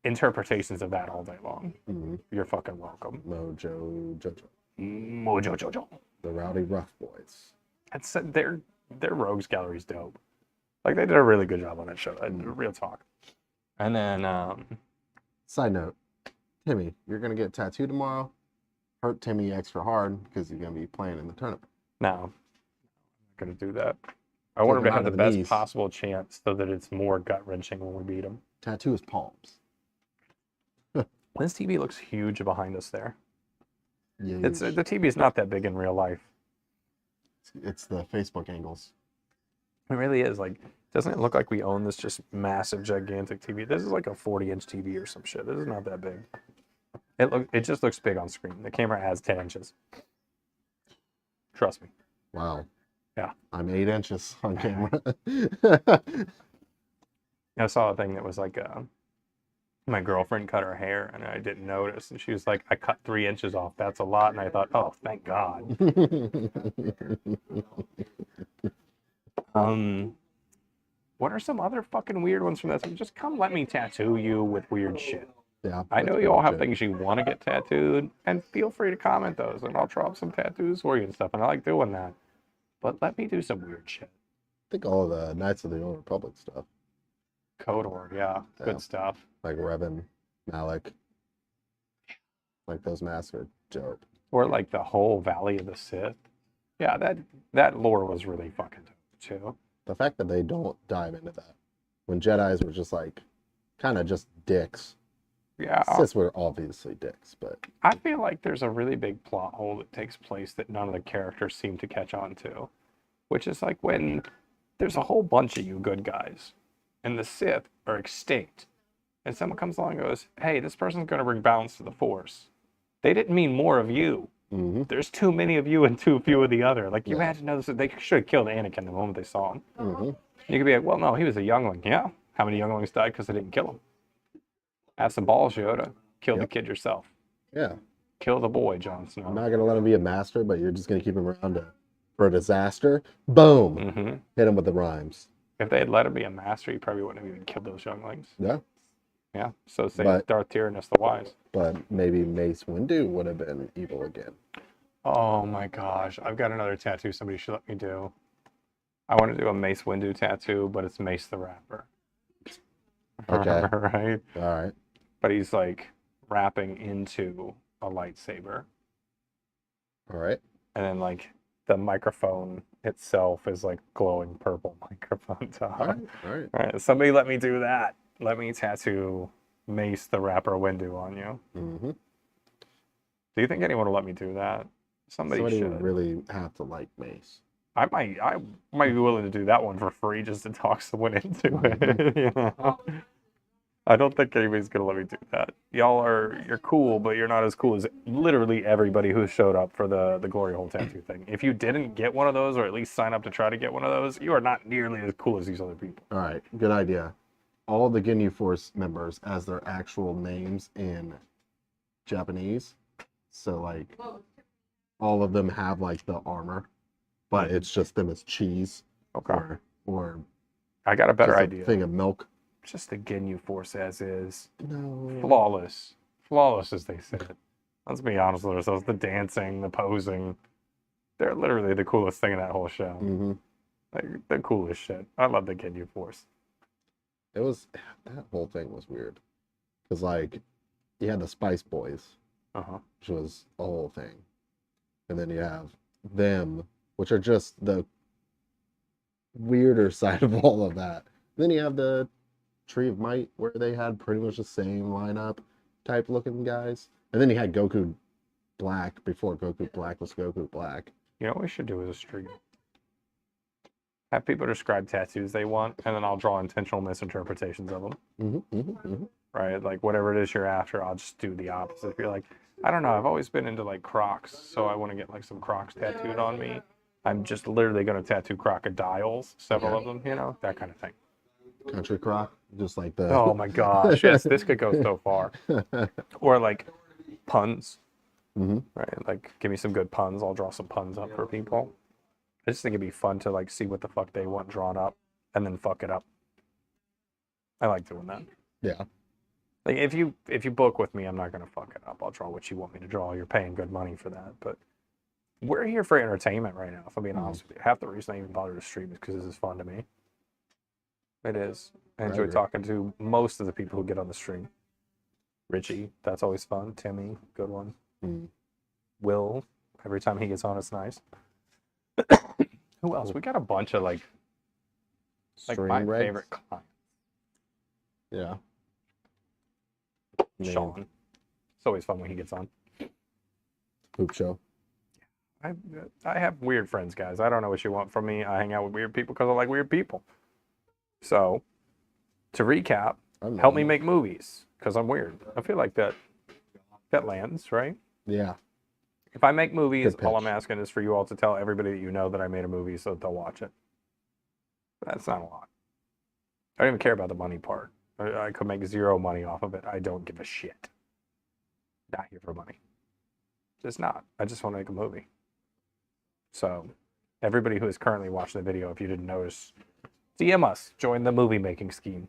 interpretations of that all day long. Mm-hmm. You're fucking welcome. Mojo Jojo. Mojo Jojo. The Rowdy Rough Boys. That's their rogues gallery's dope. Like they did a really good job on that show. Real talk. And then Side note, Timmy, you're gonna get tattooed tomorrow. Hurt Timmy extra hard because he's gonna be playing in the tournament. no, I'm not gonna do that. I want him to have the best possible chance so that it's more gut wrenching when we beat him. Tattoo his palms. This TV looks huge behind us there. Yeah. It's the TV is not that big in real life. It's the Facebook angles. It really is. Like, doesn't it look like we own this just massive, gigantic TV? This is like a 40-inch TV or some shit. This is not that big. It just looks big on screen. The camera has 10 inches. Trust me. Wow. Yeah. I'm 8 inches on camera. I saw a thing that was like my girlfriend cut her hair and I didn't notice, and she was like, "I cut 3 inches off. That's a lot." And I thought, "Oh, thank God." What are some other fucking weird ones from this? Just come let me tattoo you with weird shit. Yeah. I know you all have things you want to get tattooed, and feel free to comment those, and I'll draw up some tattoos for you and stuff. And I like doing that. But let me do some weird shit. I think all of the Knights of the Old Republic stuff. Kodor, yeah, good stuff. Like Revan, Malik. Like those masks are dope. Or like the whole Valley of the Sith. Yeah, that lore was really fucking dope too. The fact that they don't dive into that. When Jedis were just like, kind of just dicks. Yeah. Siths were obviously dicks, but... I feel like there's a really big plot hole that takes place that none of the characters seem to catch on to. Which is like when there's a whole bunch of you good guys, and the Sith are extinct. And someone comes along and goes, "Hey, this person's going to bring balance to the Force." They didn't mean more of you. Mm-hmm. There's too many of you and too few of the other. Like, you imagine those, they should have killed Anakin the moment they saw him. Mm-hmm. You could be like, "Well, no, he was a youngling." Yeah. How many younglings died because they didn't kill him? Have some balls, Yoda. Kill the kid yourself. Yeah. Kill the boy, Jon Snow. I'm not going to let him be a master, but you're just going to keep him around for a disaster. Boom! Mm-hmm. Hit him with the rhymes. If they had let him be a master, he probably wouldn't have even killed those younglings. Yeah. Yeah. So say But- Darth Tyrannus the Wise. But maybe Mace Windu would have been evil again. Oh my gosh. I've got another tattoo somebody should let me do. I want to do a Mace Windu tattoo, but it's Mace the Rapper. Okay. Right? All right. But he's like rapping into a lightsaber. All right. And then like the microphone itself is like glowing purple microphone top. All right. All right. All right. Somebody let me do that. Let me tattoo Mace the Rapper Windu on you. Mm-hmm. Do you think anyone will let me do that? Somebody should. would really have to like Mace. I might be willing to do that one for free just to talk someone into it. You know? I don't think anybody's gonna let me do that. You're cool, but you're not as cool as literally everybody who showed up for the glory hole tattoo thing. If you didn't get one of those, or at least sign up to try to get one of those, you are not nearly as cool as these other people. All right. Good idea. All the Ginyu Force members as their actual names in Japanese. So like all of them have like the armor, but it's just them as cheese Okay. or I got a better just idea. a thing of milk. Just the Ginyu Force as is. No. Flawless. Flawless, as they say it. Let's be honest with ourselves. The dancing, the posing. They're literally the coolest thing in that whole show. Mm-hmm. Like, the coolest shit. I love the Ginyu Force. It was that whole thing was weird because like you had the Spice Boys, which was a whole thing, and then you have them, which are just the weirder side of all of that. Then you have the Tree of Might, where they had pretty much the same lineup type looking guys, and then you had Goku Black before Goku Black was Goku Black. You know what we should do as a stream? Have people describe tattoos they want, and then I'll draw intentional misinterpretations of them. Right? Like, whatever it is you're after, I'll just do the opposite. If you're like, I don't know, I've always been into, like, Crocs, so I want to get, like, some Crocs tattooed on me. I'm just literally going to tattoo crocodiles, several of them, you know, that kind of thing. Country croc, just like the. Oh my gosh, yes, this could go so far. Or, like, puns. Right? Like, give me some good puns. I'll draw some puns up for people. I just think it'd be fun to like see what the fuck they want drawn up and then fuck it up. I like doing that. Yeah. Like if you book with me, I'm not gonna fuck it up. I'll draw what you want me to draw. You're paying good money for that. But we're here for entertainment right now, if I'm being honest with you. Half the reason I even bother to stream is because this is fun to me. It is. I enjoy talking to most of the people who get on the stream. Richie, that's always fun. Timmy, good one. Will, every time he gets on, it's nice. Who else? We got a bunch of like my favorite clients. Yeah. Sean. It's always fun when he gets on. Hoop show. I have weird friends, guys. I don't know what you want from me. I hang out with weird people because I like weird people. So, to recap, help me make movies because I'm weird. I feel like that lands, right? Yeah. If I make movies, all I'm asking is for you all to tell everybody that you know that I made a movie so that they'll watch it. That's not a lot. I don't even care about the money part. I could make zero money off of it. I don't give a shit. Not here for money. Just not. I just want to make a movie. So, everybody who is currently watching the video, if you didn't notice, DM us. Join the movie making scheme.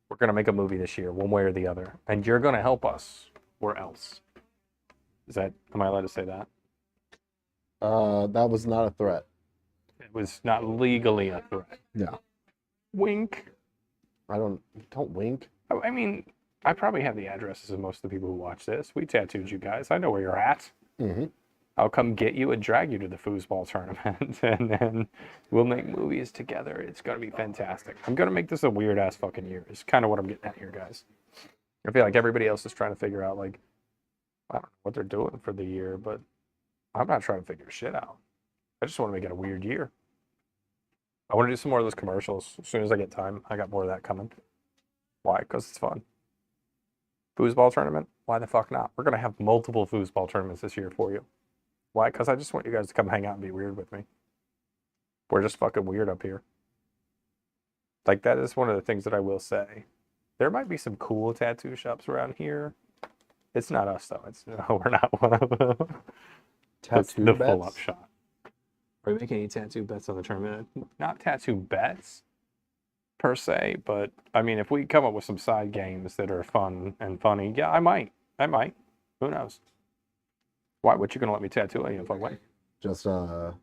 We're going to make a movie this year, one way or the other. And you're going to help us. Or else. Am I allowed to say that? That was not a threat. It was not legally a threat. Yeah. Wink. Don't wink. I mean, I probably have the addresses of most of the people who watch this. We tattooed you guys. I know where you're at. I'll come get you and drag you to the foosball tournament, and then we'll make movies together. It's going to be fantastic. I'm going to make this a weird-ass fucking year. It's kind of what I'm getting at here, guys. I feel like everybody else is trying to figure out, like, I don't know what they're doing for the year, but I'm not trying to figure shit out. I just want to make it a weird year. I want to do some more of those commercials as soon as I get time. I got more of that coming. Why? Because it's fun. Foosball tournament? Why the fuck not? We're going to have multiple foosball tournaments this year for you. Why? Because I just want you guys to come hang out and be weird with me. We're just fucking weird up here. Like, that is one of the things that I will say. There might be some cool tattoo shops around here. It's not us, though. No, we're not one of them. Tattoo the bets? full-up shot. Are we making any tattoo bets on the tournament? Not tattoo bets, per se, but, I mean, if we come up with some side games that are fun and funny, yeah, I might. Who knows? Why? What, you going to let me tattoo you if I win? Just, roll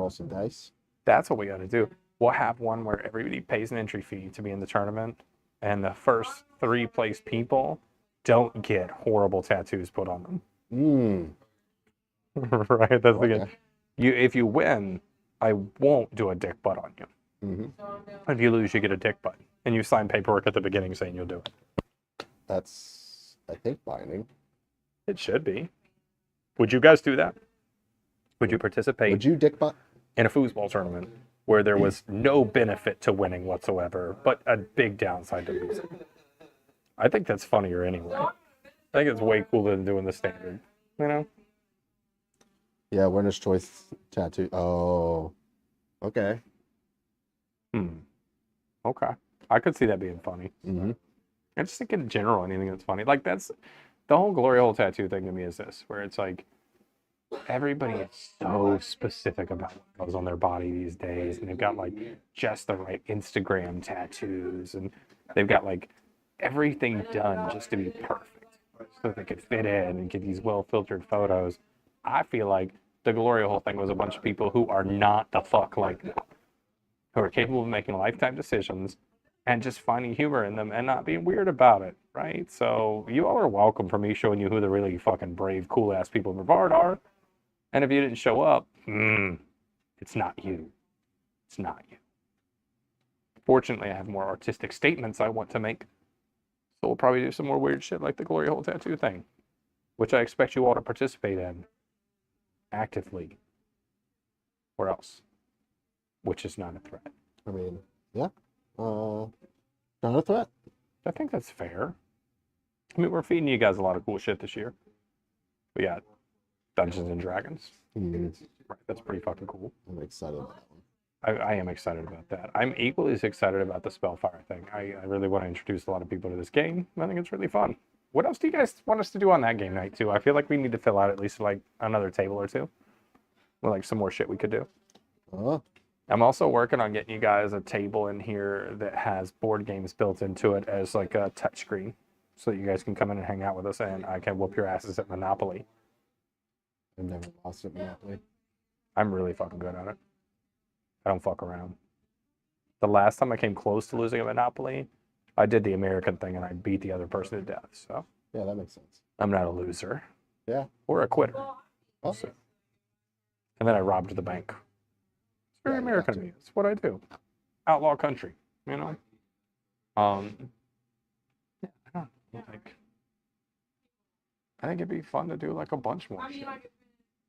some dice. That's what we got to do. We'll have one where everybody pays an entry fee to be in the tournament, and the first 3 place people don't get horrible tattoos put on them. Right? That's the good. If you win, I won't do a dick butt on you. If you lose, you get a dick butt, and you sign paperwork at the beginning saying you'll do it. That's, I think, binding. It should be. Would you guys do that? Would you participate? Would you dick butt in a foosball tournament where there was no benefit to winning whatsoever, but a big downside to losing? I think that's funnier anyway. I think it's way cooler than doing the standard, you know? Yeah, winner's choice tattoo. Oh, okay. Okay. I could see that being funny. I just think in general, anything that's funny. Like, that's The whole glory hole tattoo thing to me is this, where it's like everybody is so specific about what goes on their body these days, and they've got like just the right Instagram tattoos, and they've got like everything done just to be perfect, so they could fit in and get these well-filtered photos. I feel like the glory hole thing was a bunch of people who are not the fuck like that, who are capable of making lifetime decisions and just finding humor in them and not being weird about it, right? So you all are welcome for me showing you who the really fucking brave, cool ass people in Brevard are. And if you didn't show up, it's not you. It's not you. Fortunately, I have more artistic statements I want to make. So we'll probably do some more weird shit like the glory hole tattoo thing, which I expect you all to participate in actively. Or else. Which is not a threat. I mean, yeah. Not a threat. I think that's fair. I mean, we're feeding you guys a lot of cool shit this year. We got Dungeons and Dragons. Mm, Right, that's pretty fucking cool. I'm excited about that one. I am excited about that. I'm equally as excited about the Spellfire thing. I really want to introduce a lot of people to this game. I think it's really fun. What else do you guys want us to do on that game night, too? I feel like we need to fill out at least like another table or two. With like some more shit we could do. I'm also working on getting you guys a table in here that has board games built into it as like a touchscreen, so that you guys can come in and hang out with us, and I can whoop your asses at Monopoly. I've never lost at Monopoly. I'm really fucking good at it. I don't fuck around. The last time I came close to losing at Monopoly, I did the American thing and I beat the other person to death. So Yeah, that makes sense. I'm not a loser. Yeah. Or a quitter. Also, And then I robbed the bank. It's very Yeah, you American have of to. me. It's what I do. Outlaw country, you know? Yeah, I don't know. Like, I think it'd be fun to do like a bunch more shit.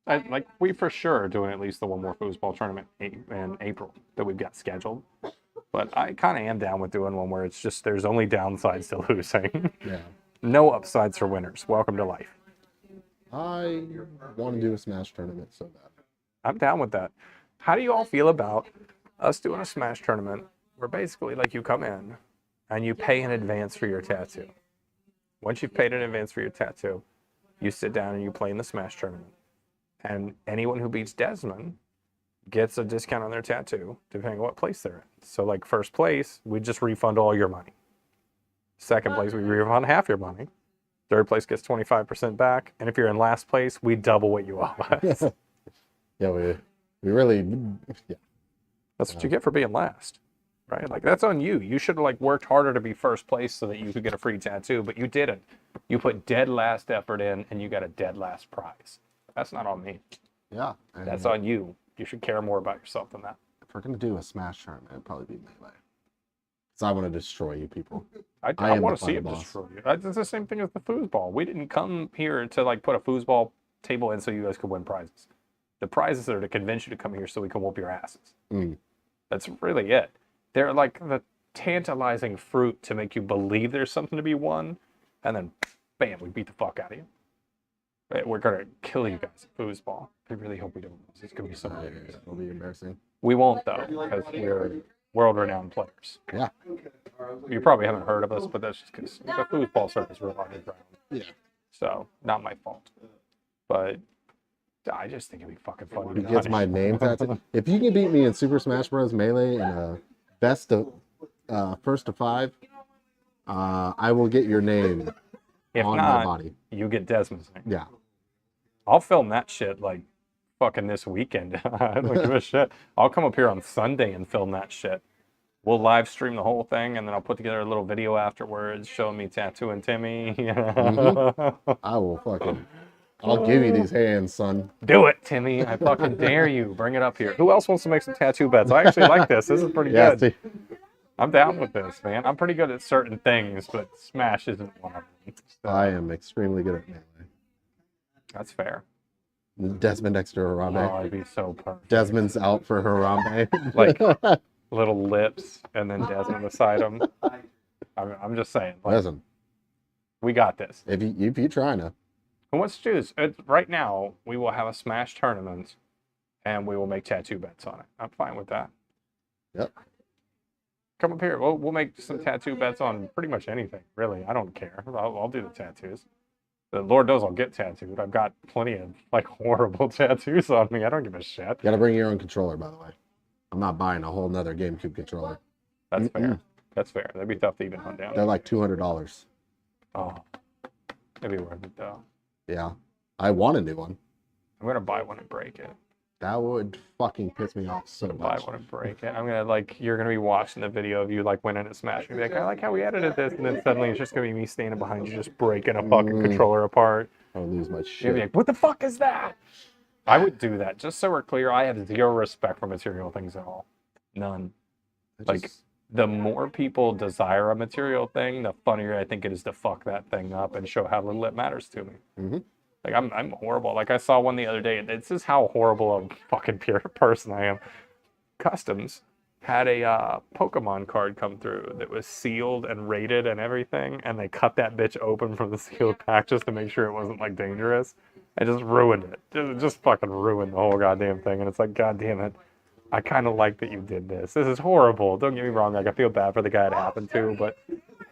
Like we for sure are doing at least the one more foosball tournament in April that we've got scheduled. But I kind of am down with doing one where it's just there's only downsides to losing. yeah. No upsides for winners. Welcome to life. I want to do a Smash tournament so bad. I'm down with that. How do you all feel about us doing a Smash tournament where basically like you come in and you pay in advance for your tattoo? Once you've paid in advance for your tattoo, you sit down and you play in the Smash tournament. And anyone who beats Desmond gets a discount on their tattoo, depending on what place they're in. So like first place, we just refund all your money. Second place, we refund half your money. Third place gets 25% back. And if you're in last place, we double what you owe us. Yeah, we really, yeah. That's what you get for being last, right? Like that's on you. You should have like worked harder to be first place so that you could get a free tattoo, but you didn't. You put dead last effort in and you got a dead last prize. That's not on me. Yeah. And That's on you. You should care more about yourself than that. if we're going to do a Smash tournament, it'd probably be Melee. Because I want to destroy you people. I am want the to see final it boss. destroy you. It's the same thing as the foosball. We didn't come here to like put a foosball table in so you guys could win prizes. The prizes are to convince you to come here so we can whoop your asses. Mm. That's really it. They're like the tantalizing fruit to make you believe there's something to be won, and then bam, we beat the fuck out of you. We're gonna kill you guys at foosball. I really hope we don't lose. It's gonna be so hilarious. It'll be embarrassing. We won't though, because we're world-renowned players. Yeah. You probably haven't heard of us, but that's just because the foosball circuit is real underground. Yeah. So not my fault. But I just think it'd be fucking funny. He to gets punish my you. name tattooed. If you can beat me in Super Smash Bros. Melee in a best of first to 5, I will get your name If on my not, body. you get Desmond's name. Yeah. I'll film that shit like fucking this weekend. I don't give a shit. I'll come up here on Sunday and film that shit. We'll live stream the whole thing, and then I'll put together a little video afterwards showing me tattooing Timmy. I will fucking. I'll give you these hands, son. Do it, Timmy. I fucking dare you. Bring it up here. Who else wants to make some tattoo bets? I actually like this. This is pretty Yeah. good. See, I'm down with this, man. I'm pretty good at certain things, but Smash isn't one of them. So, I am extremely good at Melee. that's fair. Desmond next to Oh, Harambe. I'd be so perfect. Desmond's out for Harambe. Like, little lips, and then Desmond beside him. I'm just saying. Like, Listen, we got this. if you trying to, And let's choose. Right now, we will have a Smash tournament, and we will make tattoo bets on it. I'm fine with that. Yep. Come up here. We'll make some tattoo bets on pretty much anything, really. I don't care. I'll do the tattoos. The Lord knows I'll get tattooed. I've got plenty of like horrible tattoos on me. I don't give a shit. You gotta bring your own controller, by the way. I'm not buying a whole nother GameCube controller. That's fair. That's fair. That'd be tough to even hunt down. They're like $200. Oh, it'd be worth it though. Yeah. I want a new one. I'm gonna buy one and break it. That would fucking piss me off so Buy much. one and break it. I'm gonna like you're gonna be watching the video of you like winning at Smash and be like, I like how we edited this, and then suddenly it's just gonna be me standing behind you just breaking a fucking controller apart. I would lose my You'd shit. be like, what the fuck is that? I would do that. Just so we're clear, I have zero respect for material things at all. None. Like the more people desire a material thing, the funnier I think it is to fuck that thing up and show how little it matters to me. Mm-hmm. Like I'm horrible. Like I saw one the other day. This is how horrible a fucking person I am. Customs had a Pokemon card come through that was sealed and rated and everything, and they cut that bitch open from the sealed pack just to make sure it wasn't like dangerous. I just ruined it. Just fucking ruined the whole goddamn thing. And it's like, god damn it. I kind of like that you did this. This is horrible. Don't get me wrong. Like I feel bad for the guy it happened to, but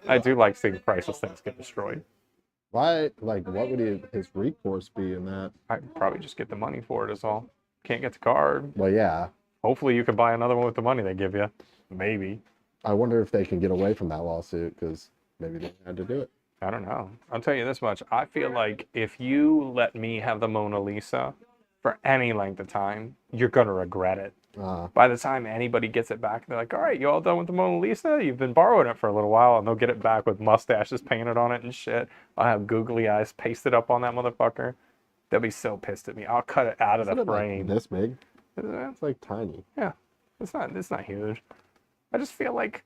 I do like seeing priceless things get destroyed. Why, like, what would his recourse be in that? I'd probably just get the money for it is all. Can't get the card. Well, yeah. Hopefully you can buy another one with the money they give you. Maybe. I wonder if they can get away from that lawsuit because maybe they had to do it. I don't know. I'll tell you this much. I feel like if you let me have the Mona Lisa for any length of time, you're going to regret it. By the time anybody gets it back, they're like, all right, you all done with the Mona Lisa? You've been borrowing it for a little while, and they'll get it back with mustaches painted on it and shit. I'll have googly eyes pasted up on that motherfucker. They'll be so pissed at me. I'll cut it out of the frame. Like this big? It's It's like tiny. Yeah, it's not huge. I just feel like,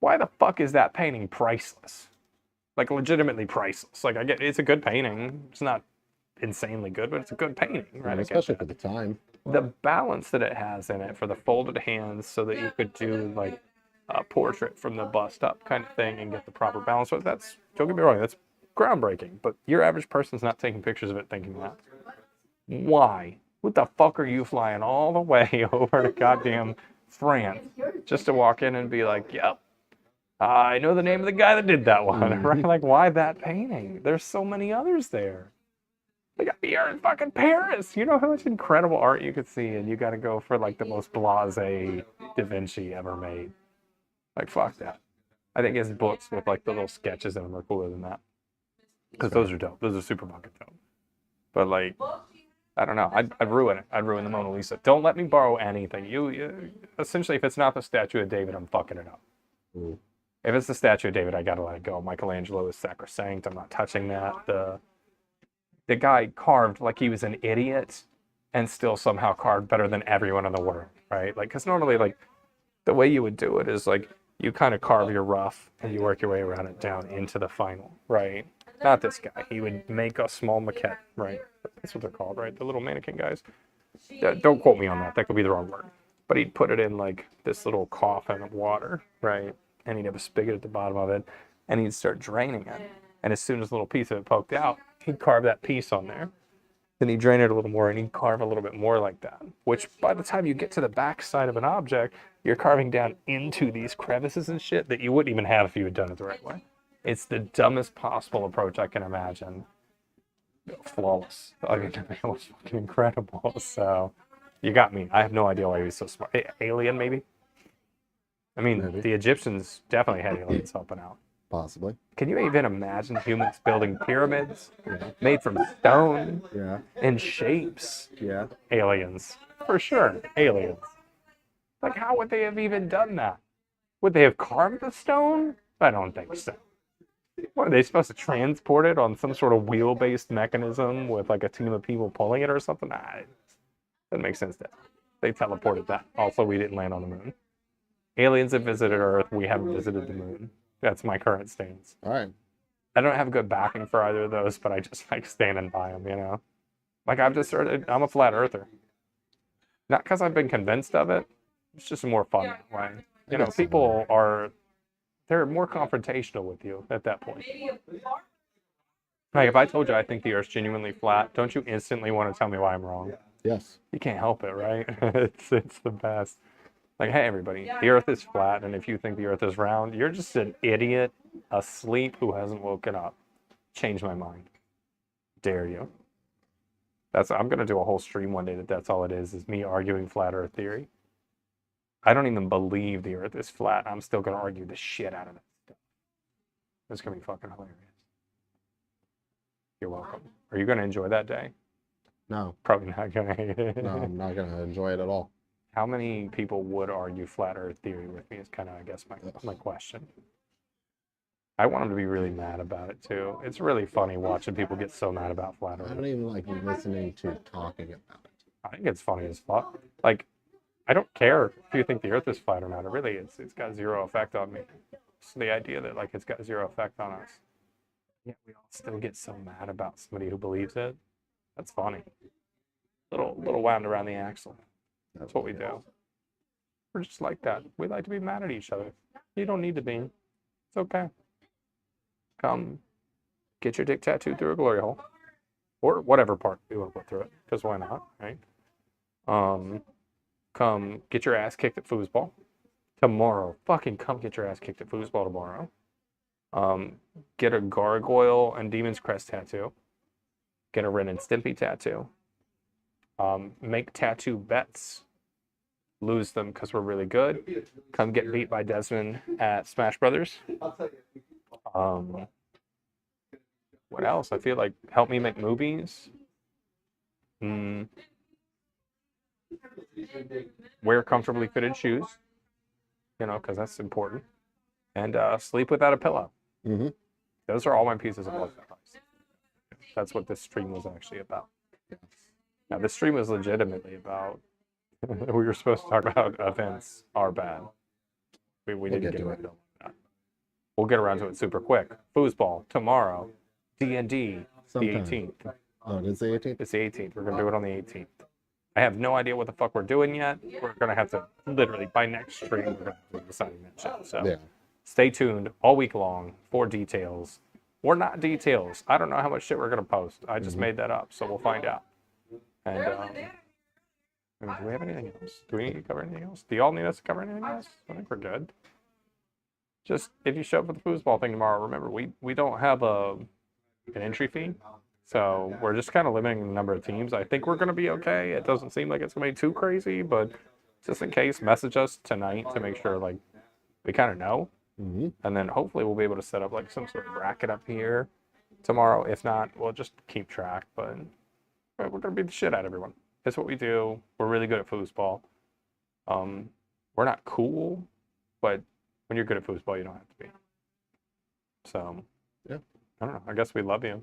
why the fuck is that painting priceless? Like legitimately priceless. Like I get, it's a good painting. It's not insanely good, but it's a good painting, right? Especially for the time. The balance that it has in it for the folded hands, so that you could do like a portrait from the bust up kind of thing and get the proper balance. So that's, don't get me wrong, that's groundbreaking. But your average person's not taking pictures of it thinking that. Why? What the fuck are you flying all the way over to goddamn France just to walk in and be like, yep, I know the name of the guy that did that one, right? Like, why that painting? There's so many others there. Like, you're in fucking Paris. You know how much incredible art you could see, and you got to go for like the most blasé Da Vinci ever made. Like, fuck that. I think his books with like the little sketches in them are cooler than that. Because those are dope. Those are super fucking dope. But like, I don't know. I'd ruin it. I'd ruin the Mona Lisa. Don't let me borrow anything. You essentially, if it's not the statue of David, I'm fucking it up. Ooh. If it's the statue of David, I gotta let it go. Michelangelo is sacrosanct. I'm not touching that. The guy carved like he was an idiot, and still somehow carved better than everyone in the world, right? Like, because normally, like, the way you would do it is like you kind of carve your rough and you work your way around it down into the final, right? Not this guy. He would make a small maquette, right? That's what they're called, right? The little mannequin guys. Don't quote me on that. That could be the wrong word. But he'd put it in like this little coffin of water, right? And he'd have a spigot at the bottom of it, and he'd start draining it. And as soon as a little piece of it poked out, he'd carve that piece on there. Then he'd drain it a little more, and he'd carve a little bit more like that. Which, by the time you get to the back side of an object, you're carving down into these crevices and shit that you wouldn't even have if you had done it the right way. It's the dumbest possible approach I can imagine. Flawless. I mean, it was fucking incredible. So, you got me. I have no idea why he was so smart. Alien, maybe? I mean, Maybe. the Egyptians definitely had aliens helping out. Possibly. Can you even imagine humans building pyramids made from stone Yeah. in shapes? Yeah. Aliens. For sure. Aliens. Like, how would they have even done that? Would they have carved the stone? I don't think so. What, are they supposed to transport it on some sort of wheel-based mechanism with like a team of people pulling it or something? Nah, it doesn't make sense to. They teleported that. Also, we didn't land on the moon. Aliens have visited Earth. We haven't visited the moon. That's my current stance. All right. I don't have good backing for either of those, but I just like standing by them, you know? Like, I'm a flat earther. Not because I've been convinced of it. It's just more fun that way. You know, people they're more confrontational with you at that point. Like, if I told you I think the Earth's genuinely flat, don't you instantly want to tell me why I'm wrong? Yes. You can't help it, right? It's the best. Like, hey, everybody, the Earth is flat, and if you think the Earth is round, you're just an idiot asleep who hasn't woken up. Change my mind. Dare you. I'm gonna do a whole stream one day that's all it is me arguing flat Earth theory. I don't even believe the Earth is flat. I'm still gonna argue the shit out of it. It's gonna be fucking hilarious. You're welcome. Are you gonna enjoy that day? No. Probably not gonna hate it. No, I'm not gonna enjoy it at all. How many people would argue flat Earth theory with me is kind of, I guess, my question. I want them to be really mad about it too. It's really funny watching people get so mad about flat I Earth. don't even like listening to talking about it. I think it's funny as fuck. Like, I don't care if you think the Earth is flat or not. Really, it's got zero effect on me. So the idea that like it's got zero effect on us, yet we all still get so mad about somebody who believes it. That's funny. Little wound around the axle. That's what we do. We're just like that. We like to be mad at each other. You don't need to be. It's okay. Come get your dick tattooed through a glory hole. Or whatever part you want to put through it. Because why not, right? Come get your ass kicked at foosball tomorrow. Fucking come get your ass kicked at foosball tomorrow. Get a gargoyle and demon's crest tattoo. Get a Ren and Stimpy tattoo. Make tattoo bets. Lose them because we're really good. Come get beat by Desmond at Smash Brothers. What else? I feel like help me make movies. Wear comfortably fitted shoes. You know, because that's important. And sleep without a pillow. Mm-hmm. Those are all my pieces of life advice. That's what this stream was actually about. Now, this stream was legitimately about. We were supposed to talk about events are bad. We didn't get around to that. We'll get around to it super quick. Foosball tomorrow. D&D the 18th. Oh, it's the 18th? It's the 18th. We're going to do it on the 18th. I have no idea what the fuck we're doing yet. We're going to have to, literally, by next stream, we're going to be deciding that shit. So Yeah. stay tuned all week long for details. Or not details. I don't know how much shit we're going to post. I just made that up, so we'll find out. And, do we have anything else? Do we need to cover anything else? Do y'all need us to cover anything else? I think we're good. Just, if you show up for the foosball thing tomorrow, remember, we don't have an entry fee. So we're just kind of limiting the number of teams. I think we're going to be okay. It doesn't seem like it's going to be too crazy, but just in case, message us tonight to make sure, like, we kind of know. Mm-hmm. And then hopefully we'll be able to set up, like, some sort of bracket up here tomorrow. If not, we'll just keep track. But we're going to beat the shit out of everyone. It's what we do. We're really good at foosball. We're not cool, but when you're good at foosball, you don't have to be. So, yeah. I don't know. I guess we love you.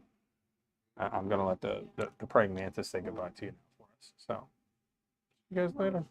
I'm going to let the praying mantis say goodbye to you for us. So, see you guys later.